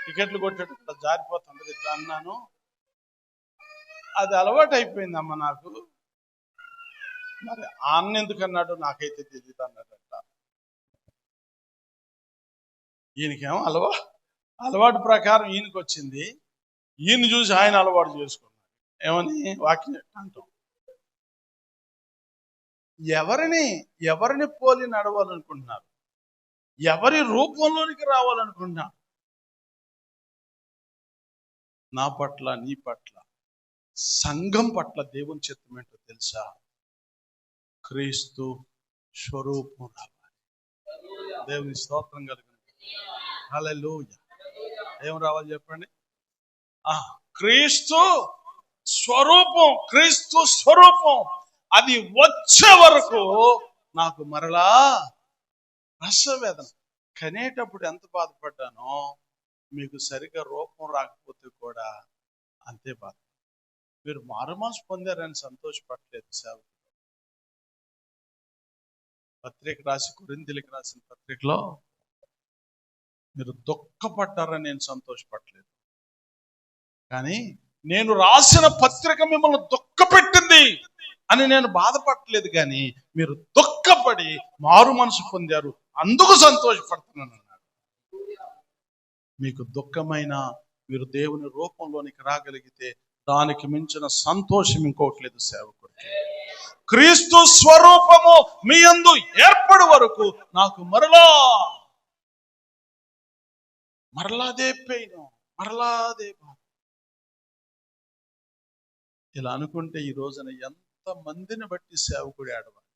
టికెట్లు కొట్టేటప్పుడు జారిపోతుంటది ఇట్లా అన్నాను, అది అలవాటు అయిపోయిందమ్మా నాకు. మరి అన్న ఎందుకు అన్నాడు నాకైతే తెలియదు అన్నాడట. ఈయనకేమో అలవాటు ప్రకారం ఈయనకి వచ్చింది. ఈయన చూసి ఆయన అలవాటు చేసుకున్నాడు. ఏమని వాక్యం అంటాం, ఎవరిని పోలి నడవాలనుకుంటున్నారు? ఎవరి రూపంలోనికి రావాలనుకుంటున్నారు? నా పట్ల, నీ పట్ల, సంఘం పట్ల దేవుని చిత్తం ఏంటో తెలుసా? క్రీస్తు స్వరూపం రావాలి. దేవుని స్తోత్రం కలుగును. హల్లెలూయా. ఏం రావాలి చెప్పండి? క్రీస్తు స్వరూపం అది వచ్చే వరకు నాకు మరలా రసవేదన. కనేటప్పుడు ఎంత బాధపడ్డానో మీకు సరిగ్గా రూపం రాకపోతే కూడా అంతే బాధ. మీరు మారుమనసు పొందారని సంతోషపడలేదు. సేవకుడు పత్రిక రాసి, కొరింథీయులకు రాసిన పత్రికలో మీరు దుఃఖపడ్డారని నేను సంతోషపడలేదు. కానీ నేను రాసిన పత్రిక మిమ్మల్ని దుఃఖపెట్టింది అని నేను బాధపడలేదు. కానీ మీరు దుఃఖపడి మారు మనసు పొందారు, అందుకు సంతోషపడుతున్నాను అన్నాడు. మీకు దుఃఖమైన మీరు దేవుని రూపంలోనికి రాగలిగితే దానికి మించిన సంతోషం ఇంకోటి లేదు సేవకుడికి. క్రీస్తు స్వరూపము మీ యందు ఏర్పడు వరకు నాకు మరలాదే పెయిన్, మరలాదే బాధ. ఇలా అనుకుంటే ఈ రోజున ఎంత మందిని బట్టి సేవకుడు ఏడవాలి,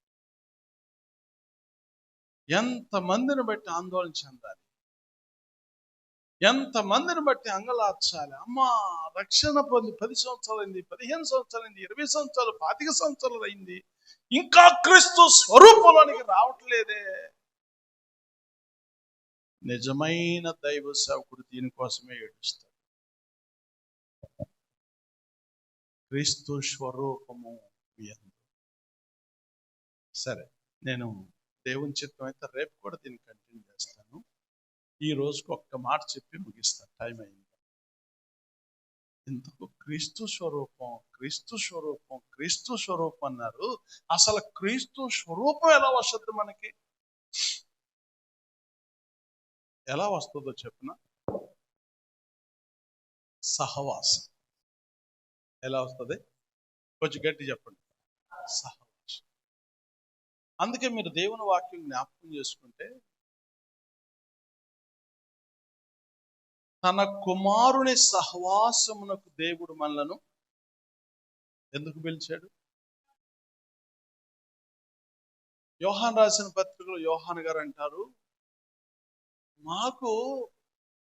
ఎంత మందిని బట్టి ఆందోళన చెందాలి, ఎంత మందిని బట్టి అంగలార్చాలి. అమ్మా, రక్షణ పొంది 10 సంవత్సరాలైంది, 15 సంవత్సరాలైంది, 20 సంవత్సరాలు, 25 సంవత్సరాలు అయింది, ఇంకా క్రీస్తు స్వరూపంలోనికి రావట్లేదే. నిజమైన దైవ సేవకుడు దీనికోసమే ఏడుస్తాడు. క్రీస్తు స్వరూపము ఎందు. సరే, నేను దేవుని చిత్తం అయితే రేపు కూడా దీన్ని కంటిన్యూ చేస్తాను. ఈ రోజుకి ఒక్క మాట చెప్పి ముగిస్తాను, టైం అయింది. ఇంతకు క్రీస్తు స్వరూపం, క్రీస్తు స్వరూపం, క్రీస్తు స్వరూపం అన్నారు. అసలు క్రీస్తు స్వరూపం ఎలా వస్తుంది మనకి? ఎలా వస్తుందో చెప్పిన సహవాసం. ఎలా వస్తుంది? కొంచెం గట్టి చెప్పండి. సహవాసం. అందుకే మీరు దేవుని వాక్యం జ్ఞాపకం చేసుకుంటే, తన కుమారుని సహవాసమునకు దేవుడు మనలను ఎందుకు పిలిచాడు? యోహాను రాసిన పత్రికలో యోహాను గారు అంటారు, మాకు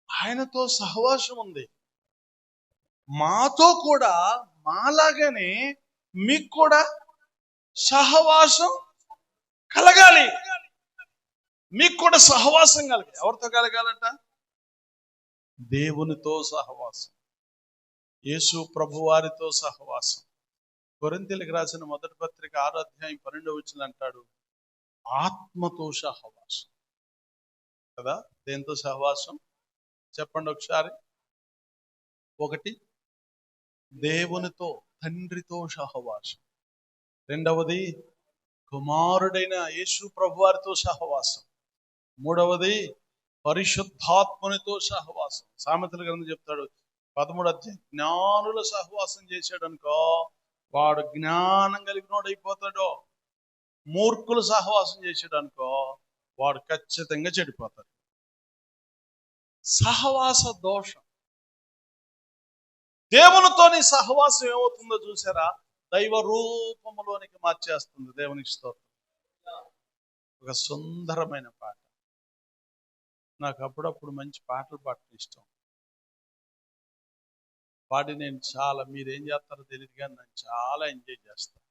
ఆయనతో సహవాసం ఉంది, మాతో కూడా మాలాగానే మీకు కూడా సహవాసం కలగాలి. మీకు కూడా సహవాసం కలగాలి. ఎవరితో కలగాలంట? దేవునితో సహవాసం, యేసు ప్రభువారితో సహవాసం. కొరింథీయులకు రాసిన మొదటి పత్రిక 6వ అధ్యాయం 12వ వచనం అంటాడు, ఆత్మతో సహవాసం. కదా? దేంతో సహవాసం చెప్పండి ఒకసారి. ఒకటి, దేవునితో, తండ్రితో సహవాసం. రెండవది, కుమారుడైన యేసు ప్రభువారితో సహవాసం. మూడవది, పరిశుద్ధాత్మనితో సహవాసం. సామెతల గ్రంథం చెప్తాడు 13వ అధ్యాయం, జ్ఞానుల సహవాసం చేశాడు అనుకో వాడు జ్ఞానం కలిగినోడు అయిపోతాడు. మూర్ఖుల సహవాసం చేశాడు అనుకో వాడు ఖచ్చితంగా చెడిపోతాడు. సహవాస దోషం. దేవునితో నీ సహవాసం ఏమవుతుందో చూసారా? దైవ రూపములోనికి మార్చేస్తుంది. దేవునికి స్తోత్రం. ఒక సుందరమైన పాట. నాకు అప్పుడప్పుడు మంచి పాటలు పాడటం ఇష్టం. పాడి నేను చాలా, మీరేం చేస్తారో తెలియదు కానీ నేను చాలా ఎంజాయ్ చేస్తాను.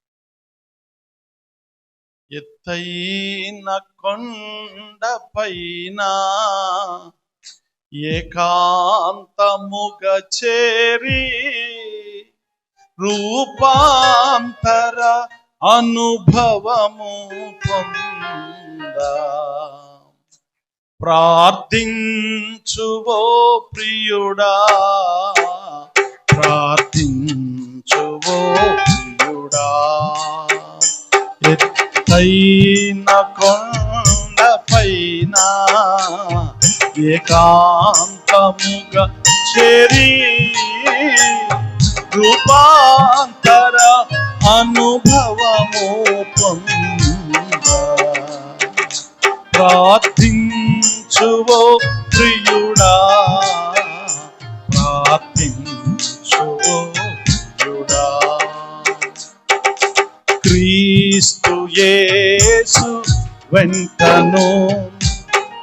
ఎత్తైన కొండపైన ఏకాంతముగా చేరి రూపాంతర అనుభవము పొందా ప్రార్థించువో ప్రియుడా, ప్రార్థించువో ప్రియుడా. ఎత్తైన కొండపైన ఏకాంతముగా చేరి రూపాంతర అనుభవము పొందా ప్రార్థించువో ప్రియుడా, ప్రార్థించువో ప్రియుడా. క్రీస్తు యేసు వెంటను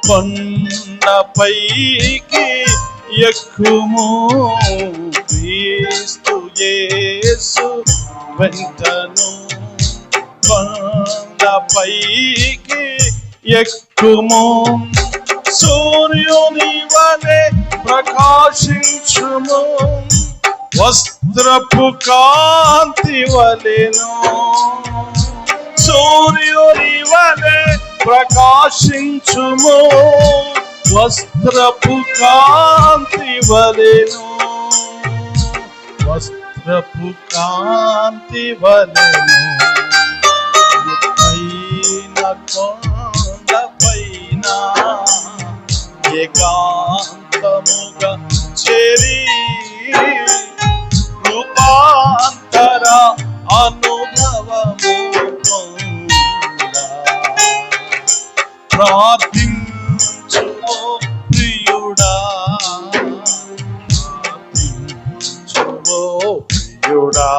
కొండపైకి ఎక్కుము. క్రీస్తు యేసు వెంటను కొండపైకి ఎక్కుము. సూర్యుని వలె ప్రకాశించుము, వస్త్రపు కాంతి వలెను. సూర్యుని వలె ప్రకాశించుము, వస్త్రపు కాంతి వలెను. వస్త్రపు కాంతి వలెను. కొండపైన ఏకాంతముగా చేరి రూపాంతర అనుభవము పొందా ప్రార్థించువో ప్రియుడా, ప్రార్థించువో ప్రియుడా,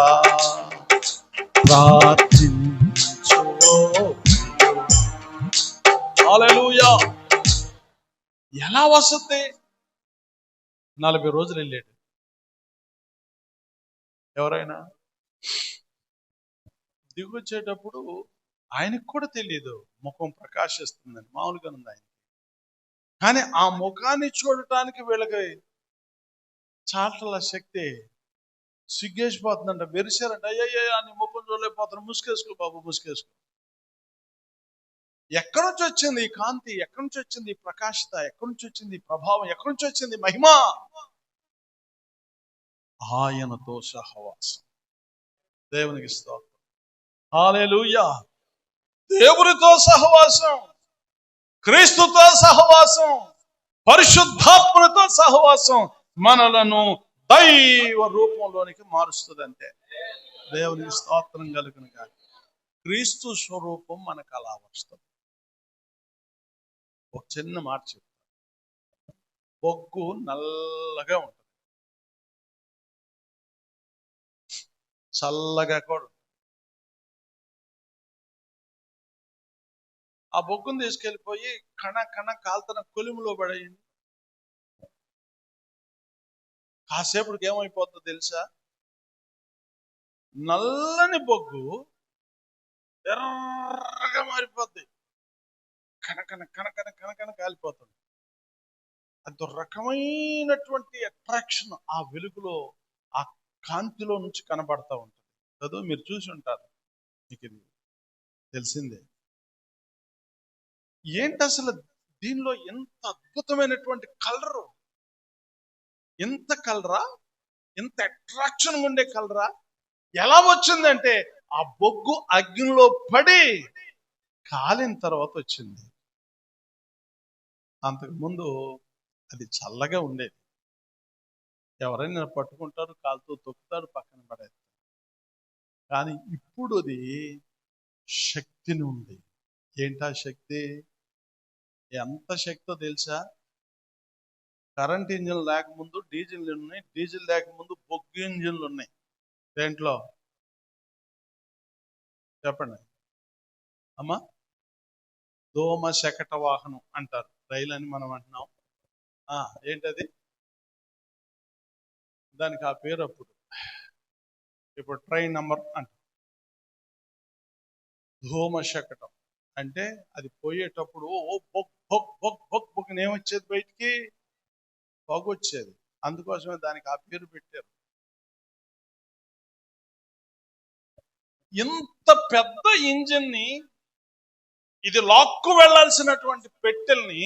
ప్రార్థించువో. హల్లెలూయా. ఎలా వస్తుంది? 40 రోజులు వెళ్ళాడు. ఎవరైనా దిగొచ్చేటప్పుడు ఆయనకు కూడా తెలియదు ముఖం ప్రకాశిస్తుందని, మామూలుగా ఉంది ఆయన. కానీ ఆ ముఖాన్ని చూడటానికి వీళ్ళకి చాటల శక్తి సిగ్గేసిపోతుందంట. వెరిశారంట, అయ్యయ్యా నీ ముఖం చూడలేకపోతున్నాను, ముసుకేసుకో బాబు ముసుకేసుకో. ఎక్కడి నుంచి వచ్చింది ఈ కాంతి, ఎక్కడి నుంచి వచ్చింది ఈ ప్రకాశత, ఎక్కడి నుంచి వచ్చింది ఈ ప్రభావం, ఎక్కడి నుంచి వచ్చింది మహిమ? ఆయనతో సహవాసం. దేవునికి స్తోత్రం. హల్లెలూయా. దేవునితో సహవాసం, క్రీస్తుతో సహవాసం, పరిశుద్ధాత్మతో సహవాసం మనలను దైవ రూపంలోనికి మారుస్తుందంటే దేవునికి స్తోత్రం కలుగును గాక. క్రీస్తు స్వరూపం మనకు అలా వస్తుంది. ఒక చిన్న మాట చెప్తాను. బొగ్గు నల్లగా ఉంటుంది, చల్లగా కూడా. ఆ బొగ్గును తీసుకెళ్ళిపోయి కణ కణ కాలుతున్న కొలిములో పడేయండి. కాసేపటికి ఏమైపోతుందో తెలుసా? నల్లని బొగ్గు ఎర్రగా మారిపోద్ది, కనకన కనకన కనకన కాలిపోతుంది. అంత రకమైనటువంటి అట్రాక్షన్ ఆ వెలుగులో, ఆ కాంతిలో నుంచి కనబడతా ఉంటుంది. చదువు మీరు చూసి ఉంటారు, మీకు ఇది తెలిసిందే. ఏంటి అసలు దీనిలో ఎంత అద్భుతమైనటువంటి కలరు, ఎంత కలరా, ఎంత అట్రాక్షన్ ఉండే కలరా. ఎలా వచ్చిందంటే ఆ బొగ్గు అగ్నిలో పడి కాలిన తర్వాత వచ్చింది. అంతకు ముందు అది చల్లగా ఉండేది. ఎవరైనా పట్టుకుంటారు, కాలుతో తొక్కుతారు, పక్కన పడేస్తారు. కానీ ఇప్పుడు అది శక్తిని ఉంది. ఏంటా శక్తి? ఎంత శక్తో తెలుసా? కరెంట్ ఇంజిన్ లేకముందు డీజిల్ ఉన్నాయి, డీజిల్ లేకముందు బొగ్గు ఇంజిన్లు ఉన్నాయి. దేంట్లో చెప్పండి అమ్మా? దోమ శకట వాహనం అంటారు, రైలు అని మనం అంటున్నాం. ఏంటది? దానికి ఆ పేరు అప్పుడు. ఇప్పుడు ట్రైన్ నంబర్ అంటారు. ధూమ శకటం అంటే అది పోయేటప్పుడు ఓ బొగ్ బొగ్ బొగ్ బొగ్ బొగ్ ఏమొచ్చేది, బయటికి పొగ వచ్చేది. అందుకోసమే దానికి ఆ పేరు పెట్టారు. ఇంత పెద్ద ఇంజిన్ ని, ఇది లాక్కు వెళ్లాల్సినటువంటి పెట్టెల్ని,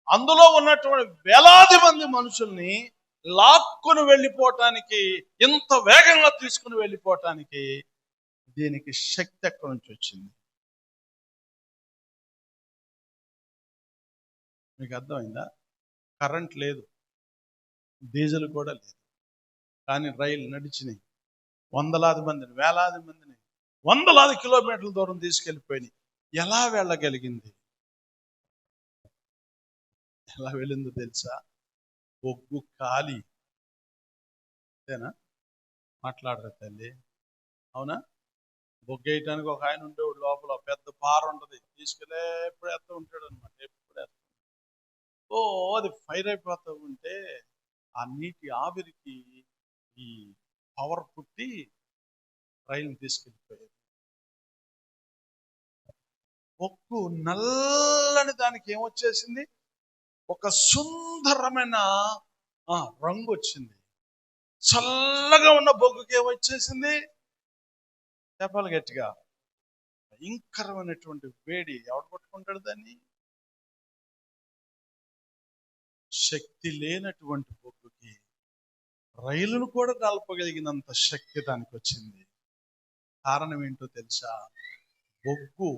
అందులో ఉన్నటువంటి వేలాది మంది మనుషుల్ని లాక్కుని వెళ్ళిపోవటానికి, ఇంత వేగంగా తీసుకుని వెళ్ళిపోవటానికి దీనికి శక్తి ఎక్కడి నుంచి వచ్చింది? మీకు అర్థమైందా? కరెంట్ లేదు, డీజిల్ కూడా లేదు, కానీ రైలు నడిచినాయి. వందలాది మందిని, వేలాది మందిని, వందలాది కిలోమీటర్ల దూరం తీసుకెళ్ళిపోయినాయి. ఎలా వెళ్ళగలిగింది? ఎలా వెళ్ళిందో తెలుసా? బొగ్గు కాలి. అంతేనా? మాట్లాడరు తల్లి, అవునా? బొగ్గు వేయటానికి ఒక ఆయన ఉండేవాడు, లోపల పెద్ద పార ఉంటుంది, తీసుకెళ్ళే ఎప్పుడు వేస్తూ ఉంటాడు అనమాట. ఎప్పుడు అది ఫైర్ అయిపోతూ ఉంటే ఆ నీటి ఆవిరికి ఈ పవర్ పుట్టి రైలుని తీసుకెళ్ళిపోయేది. బొగ్గు నల్లని దానికి ఏమొచ్చేసింది? ఒక సుందరమైన రంగు వచ్చింది. చల్లగా ఉన్న బొగ్గుకి ఏమొచ్చేసింది? చెప్పాలి గట్టిగా, భయంకరమైనటువంటి వేడి. ఎవడు పట్టుకుంటాడు దాన్ని? శక్తి లేనటువంటి బొగ్గుకి రైలును కూడా నలపగలిగినంత శక్తి దానికి వచ్చింది. కారణం ఏంటో తెలుసా? బొగ్గు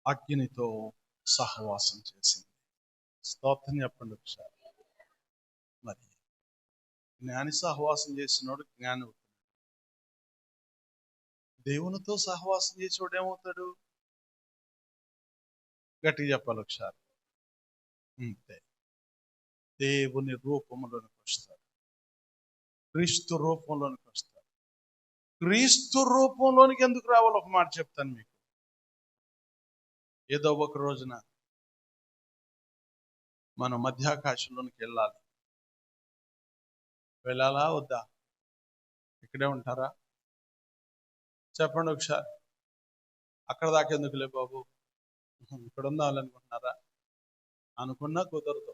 అగ్నితో సహవాసం చేసింది. స్తోత్రం చెప్పండి ఒకసారి. మరి జ్ఞాని సహవాసం చేసినోడు జ్ఞాని అవుతాడు. దేవునితో సహవాసం చేసేవాడు ఏమవుతాడు? గట్టిగా చెప్పాలి ఒకసారి. అంతే, దేవుని రూపంలోనికి వస్తాడు, క్రీస్తు రూపంలోనికి వస్తాడు. క్రీస్తు రూపంలోనికి ఎందుకు రావాలో ఒక మాట చెప్తాను మీకు. ఏదో ఒక రోజున మనం మధ్యాకాశంలోనికి వెళ్ళాలి. వెళ్ళాలా వద్దా? ఇక్కడే ఉంటారా? చెప్పండి ఒకసారి. అక్కడ దాకా ఎందుకులే బాబు, ఇక్కడ ఉందాలనుకుంటున్నారా? అనుకున్నా కుదరదు.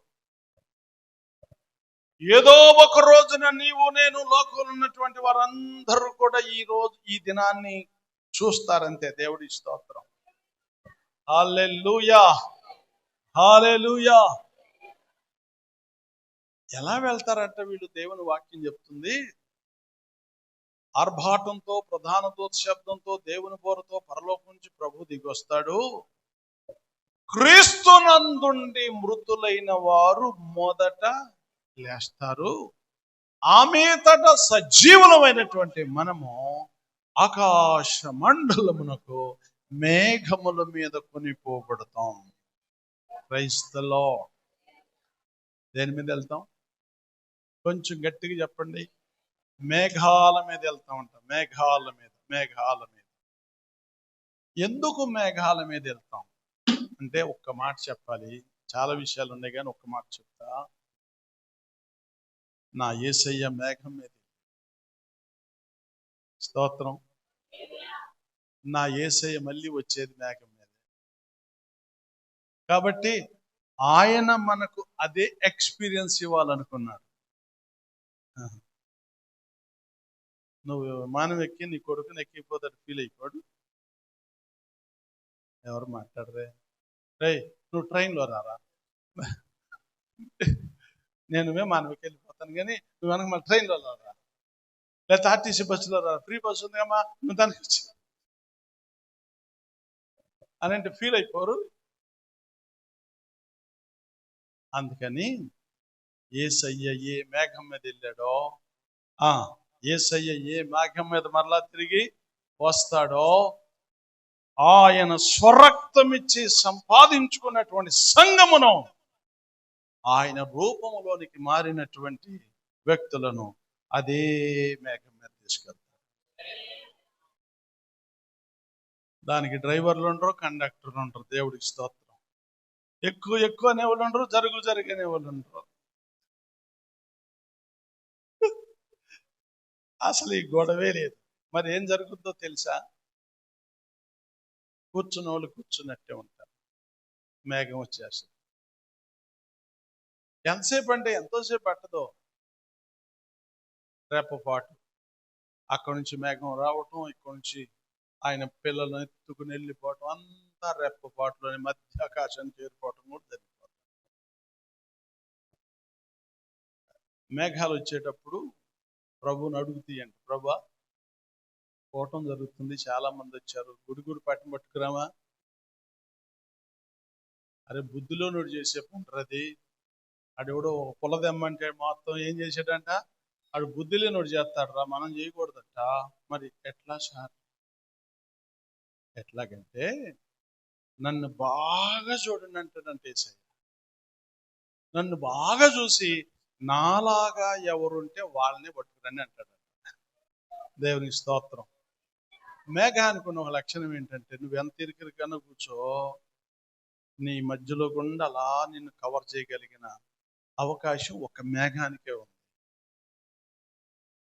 ఏదో ఒక రోజున నీవు నేను లోకంలో ఉన్నటువంటి వారందరూ కూడా ఈ దినాన్ని చూస్తారంతే. దేవుడి స్తోత్రం. హల్లెలూయా, హల్లెలూయా. ఎలా వెళ్తారంటే వీళ్ళు, దేవుని వాక్యం చెప్తుంది, ఆర్భాటంతో, ప్రధాన దూత శబ్దంతో, దేవుని బోరతో పరలోకం నుంచి ప్రభు దిగొస్తాడు. క్రీస్తునందుండి మృతులైన వారు మొదట లేస్తారు. ఆమెతట సజీవులమైనటువంటి మనము ఆకాశ మండలమునకు మేఘముల మీద కొనిపోబడతాం. Praise the lord. దేని మీద వెళ్తాం? కొంచెం గట్టిగా చెప్పండి. మేఘాల మీద వెళ్తా ఉంటాం. మేఘాల మీద, మేఘాల మీద. ఎందుకు మేఘాల మీద వెళ్తాం అంటే ఒక్క మాట చెప్పాలి. చాలా విషయాలు ఉన్నాయి కానీ ఒక్క మాట చెప్తా. నా యేసయ్య మేఘం మీద. స్తోత్రం. నా యేసయ్య మళ్ళీ వచ్చేది మేఘం మీద. కాబట్టి ఆయన మనకు అదే ఎక్స్పీరియన్స్ ఇవ్వాలనుకున్నాడు. నువ్వు విమానం ఎక్కి నీ కొడుకుని ఎక్కిపోతాడు, ఫీల్ అయిపోడు. ఎవరు మాట్లాడరే? రే, నువ్వు ట్రైన్లో రారా, నేను విమానం ఎక్కి వెళ్ళిపోతాను, కానీ నువ్వు వెనక మళ్ళీ ట్రైన్లో రారా, లేకపోతే ఆర్టీసీ బస్సులో రారా, ఫ్రీ బస్సు ఉంది కమ్మా, నువ్వు దానికి వచ్చి అని అంటే ఫీల్ అయిపోరు. అందుకని యేసయ్య ఏ మేఘం మీద వెళ్ళాడో, యేసయ్య ఏ మేఘం మీద మరలా తిరిగి వస్తాడో, ఆయన స్వరక్తం ఇచ్చి సంపాదించుకున్నటువంటి సంఘమును, ఆయన రూపంలోనికి మారినటువంటి వ్యక్తులను అదే మేఘం మీద తీసుకెళ్తాడు. దానికి డ్రైవర్లు ఉండరు, కండక్టర్లు ఉండరు. దేవుడికి స్తోత్రం. ఎక్కువ అనేవాళ్ళు ఉండరు, జరిగనే వాళ్ళు ఉండరు. అసలు ఈ గొడవే లేదు. మరి ఏం జరుగుతుందో తెలుసా? కూర్చున్న వాళ్ళు కూర్చున్నట్టే ఉంటారు. మేఘం వచ్చేస్తుంది. ఎంతసేపు అంటే ఎంతోసేపు పట్టదో. రెప్పపాటు. అక్కడి నుంచి మేఘం రావటం, ఇక్కడి నుంచి ఆయన పిల్లలను ఎత్తుకుని వెళ్ళిపోవటం, అంతా రెప్పపాటులోని మధ్య ఆకాశాన్ని చేరిపోవటం కూడా జరిగిపోతుంది. మేఘాలు వచ్చేటప్పుడు ప్రభువుని అడుగుతీయండి, ప్రభా పోవటం జరుగుతుంది, చాలా మంది వచ్చారు, గుడి పట్టం పట్టుకురామా? అరే బుద్ధిలో నువ్వు చేసే పంటది. ఆడెవడో పొలదెమ్మంటే మొత్తం ఏం చేసాడంట, ఆడు బుద్ధిలో నువ్వు చేస్తాడు రా, మనం చేయకూడదట. మరి ఎట్లా సార్? ఎట్లాగంటే నన్ను బాగా చూడండి అంటాడంటే ఏసయ్య. నన్ను బాగా చూసి నాలాగా ఎవరుంటే వాళ్ళని పట్టుకురండి అంటాడు. దేవునికి స్తోత్రం. మేఘానికి ఉన్న ఒక లక్షణం ఏంటంటే, నువ్వు ఎంత ఇరుకన్నా కూర్చో, నీ మధ్యలో గుండా అలా నిన్ను కవర్ చేయగలిగిన అవకాశం ఒక మేఘానికే ఉంది.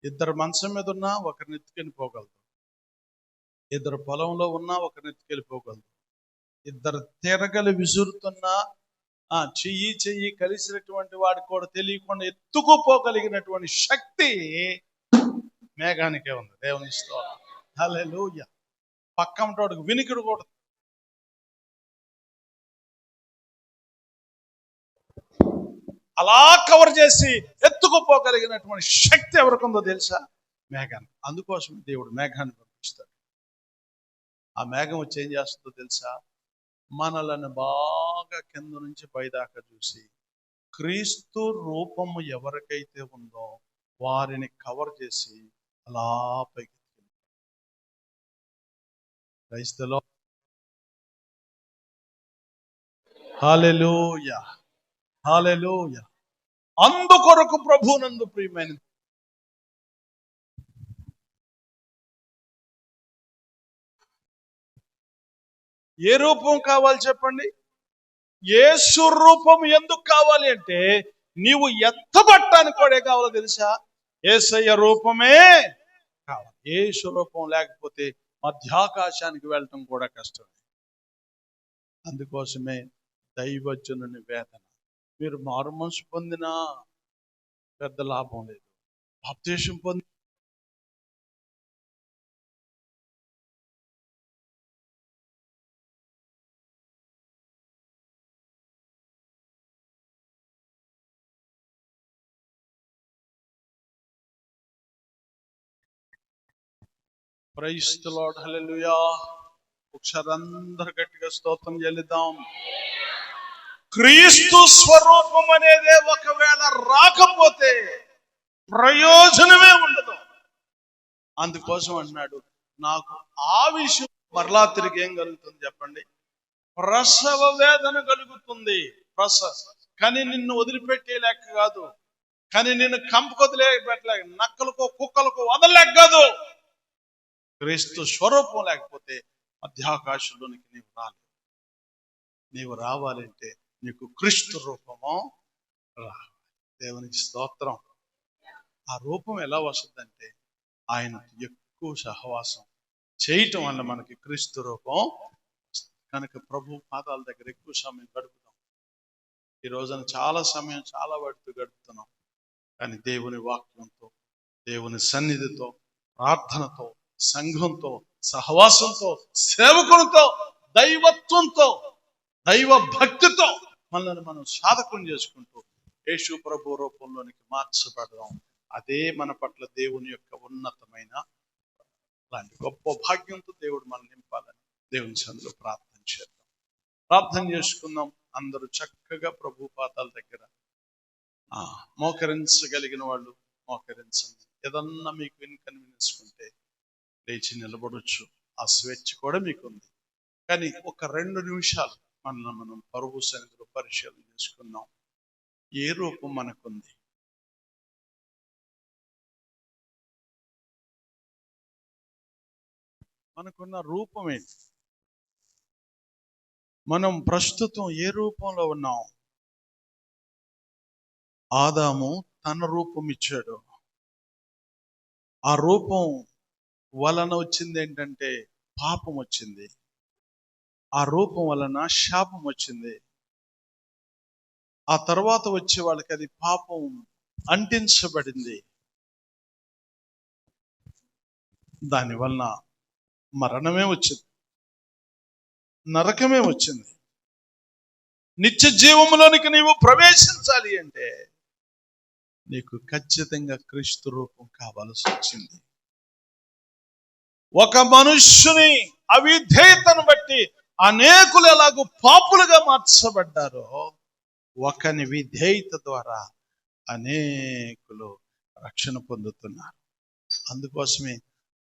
ఇద్దరు మంచం మీద ఉన్నా ఒకరిని ఎత్తుకెళ్ళిపోగలదు, ఇద్దరు పొలంలో ఉన్నా ఒకరిని ఎత్తుకెళ్ళిపోగలదు, ఇద్దరు తిరగలి విసురుతున్నా చెయ్యి కలిసినటువంటి వాడికి కూడా తెలియకుండా ఎత్తుకుపోగలిగినటువంటి శక్తి మేఘానికే ఉంది. దేవుని స్తోత్రం. హల్లెలూయా. పక్కంటోడికి వినికిడు కూడా. అలా కవర్ చేసి ఎత్తుకుపోగలిగినటువంటి శక్తి ఎవరికుందో తెలుసా? మేఘాన్ని. అందుకోసం దేవుడు మేఘాన్ని పంపిస్తాడు. ఆ మేఘం వచ్చి ఏం చేస్తుందో తెలుసా? మనలను బాగా కింద నుంచి పైదాకా చూసి క్రీస్తు రూపము ఎవరికైతే ఉందో వారిని కవర్ చేసి అలా పైకి. క్రైస్తలో హల్లెలూయా, హల్లెలూయా. అందుకొరకు ప్రభువునందు ప్రియమైన ఏ రూపం కావాలి చెప్పండి? యేసు రూపం ఎందుకు కావాలి అంటే, నీవు ఎత్తబట్టానికి కూడా కావాలో తెలుసా? యేసయ్య రూపమే కావాలి. యేసు రూపం లేకపోతే మధ్యాకాశానికి వెళ్ళటం కూడా కష్టమే. అందుకోసమే దైవజనుని వేదన. మీరు మారు మనసు పొందినా పెద్ద లాభం లేదు. బాప్తిసం పొంది ప్రైజ్ ది లార్డ్, హల్లెలూయా. ఒకసారి అందరు గట్టిగా స్తోత్రం చెల్లిద్దాం. క్రీస్తు స్వరూపం అనేది ఒకవేళ రాకపోతే ప్రయోజనమే ఉండదు. అందుకోసం అన్నాడు, నాకు ఆ విషయం మరలా తిరిగి ఏం కలుగుతుంది చెప్పండి? ప్రసవ వేదన కలుగుతుంది. కానీ నిన్ను వదిలిపెట్టే లెక్క కాదు, కానీ నిన్ను కంపకొదిలేపెట్టలేక, నక్కలకో కుక్కలకో వదలలేక కాదు. క్రీస్తు స్వరూపం లేకపోతే మధ్యాకాశంలోనికి నీవు రాలేదు. నీవు రావాలంటే నీకు క్రీస్తు రూపము రావాలి. దేవునికి స్తోత్రం. ఆ రూపం ఎలా వస్తుందంటే ఆయన ఎక్కువ సహవాసం చేయటం వల్ల మనకి క్రీస్తు రూపం. కనుక ప్రభు పాదాల దగ్గర ఎక్కువ సమయం గడుపుతాం. ఈ రోజున చాలా సమయం చాలా వాటితో గడుపుతున్నాం. కానీ దేవుని వాక్యంతో, దేవుని సన్నిధితో, ప్రార్థనతో, సంఘంతో, సహవాసంతో, సేవకులతో, దైవత్వంతో, దైవ భక్తితో మనల్ని మనం సాధకం చేసుకుంటూ యేసు ప్రభు రూపంలోనికి మార్చబడదాం. అదే మన పట్ల దేవుని యొక్క ఉన్నతమైన లాంటి గొప్ప భాగ్యంతో దేవుడు మనం నింపాలని దేవుని సన్నిధిలో ప్రార్థన చేద్దాం. ప్రార్థన చేసుకుందాం. అందరూ చక్కగా ప్రభు పాదాల దగ్గర మోకరించగలిగిన వాళ్ళు మోకరించండి. ఏదన్నా మీకు ఇన్కన్వీనియన్స్ ఉంటే లేచి నిలబడొచ్చు. ఆ స్వేచ్ఛ కూడా మీకు ఉంది. కానీ ఒక 2 నిమిషాలు మనం ప్రభు సన్నిధిలో పరిశీలన చేసుకుందాం. ఏ రూపం మనకుంది? మనకున్న రూపం ఏంటి? మనం ప్రస్తుతం ఏ రూపంలో ఉన్నాం? ఆదాము తన రూపం ఇచ్చాడు. ఆ రూపం వలన వచ్చింది ఏంటంటే పాపం వచ్చింది. ఆ రూపం వలన శాపం వచ్చింది. ఆ తర్వాత వచ్చే వాళ్ళకి అది పాపం అంటించబడింది. దాని వలన మరణమే వచ్చింది, నరకమే వచ్చింది. నిత్య జీవములోనికి నీవు ప్రవేశించాలి అంటే నీకు ఖచ్చితంగా క్రీస్తు రూపం కావాల్సి వచ్చింది. ఒక మనుష్యుని అవిధేయతను బట్టి అనేకులు ఎలాగూ పాపులుగా మార్చబడ్డారో, ఒకని విధేయత ద్వారా అనేకులు రక్షణ పొందుతున్నారు. అందుకోసమే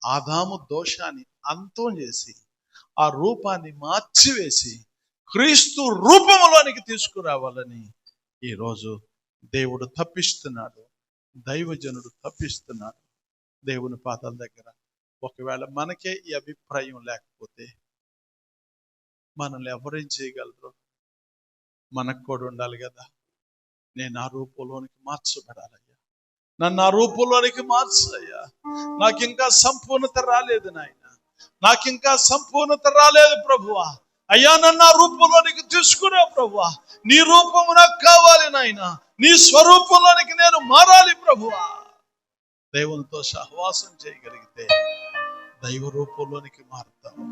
ఆదాము దోషాన్ని అంతం చేసి ఆ రూపాన్ని మార్చివేసి క్రీస్తు రూపంలోనికి తీసుకురావాలని ఈరోజు దేవుడు తప్పిస్తున్నాడు. దైవజనుడు తప్పిస్తున్నాడు. దేవుని పాదాల దగ్గర ఒకవేళ మనకే ఈ అభిప్రాయం లేకపోతే మనల్ని ఎవరేం చేయగలరు? మనకు కూడా ఉండాలి కదా. నేను ఆ రూపంలోనికి మార్చబడాలయ్యా, నన్ను ఆ రూపంలోనికి మార్చయ్యా. నాకు ఇంకా సంపూర్ణత రాలేదు నాయన, నాకు ఇంకా సంపూర్ణత రాలేదు ప్రభువా. అయ్యా నన్ను ఆ రూపంలోనికి తీసుకురా ప్రభువా. నీ రూపము నాకు కావాలి నాయన, నీ స్వరూపంలోనికి నేను మారాలి ప్రభువా. దేవునితో సహవాసం చేయగలిగితే దైవ రూపంలోనికి మారుతావు,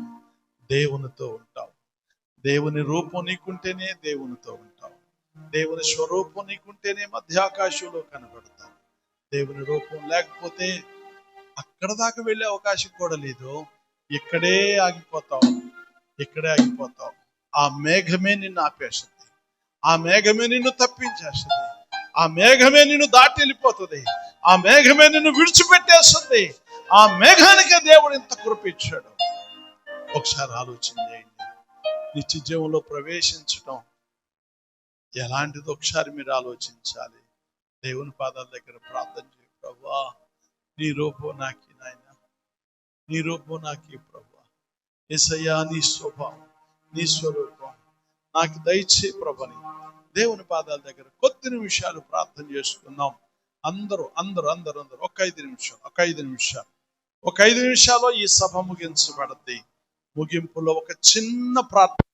దేవునితో ఉంటావు. దేవుని రూపం నీకుంటేనే దేవునితో ఉంటావు. దేవుని స్వరూపం నీకుంటేనే మధ్యాకాశంలో కనబడతావు. దేవుని రూపం లేకపోతే అక్కడ దాకా వెళ్ళే అవకాశం కూడా లేదు. ఇక్కడే ఆగిపోతావు, ఇక్కడే ఆగిపోతావు. ఆ మేఘమే నిన్ను ఆపేస్తుంది, ఆ మేఘమే నిన్ను తప్పించేస్తుంది, ఆ మేఘమే నిన్ను దాటి వెళ్ళిపోతుంది, ఆ మేఘమే నిన్ను విడిచిపెట్టేస్తుంది. ఆ మేఘానికే దేవుడు ఇంత కృపించాడు. ఒకసారి ఆలోచన చేయండి. నిత్య జీవంలో ప్రవేశించడం ఎలాంటిది ఒకసారి మీరు ఆలోచించాలి. దేవుని పాదాల దగ్గర ప్రార్థన చేయ. ప్రభువా నీ రూపం నాకి నాయన, నీ రూపం నాకి ప్రభువా. యేసయ్యా నీ స్వభావం, నీ స్వరూపం నాకు దయచే ప్రభుని దేవుని పాదాల దగ్గర కొద్ది నిమిషాలు ప్రార్థన చేసుకుందాం. అందరూ ఒక 5 నిమిషాలు ఈ సభ ముగించబడద్ది. ముగింపులో ఒక చిన్న ప్రార్థన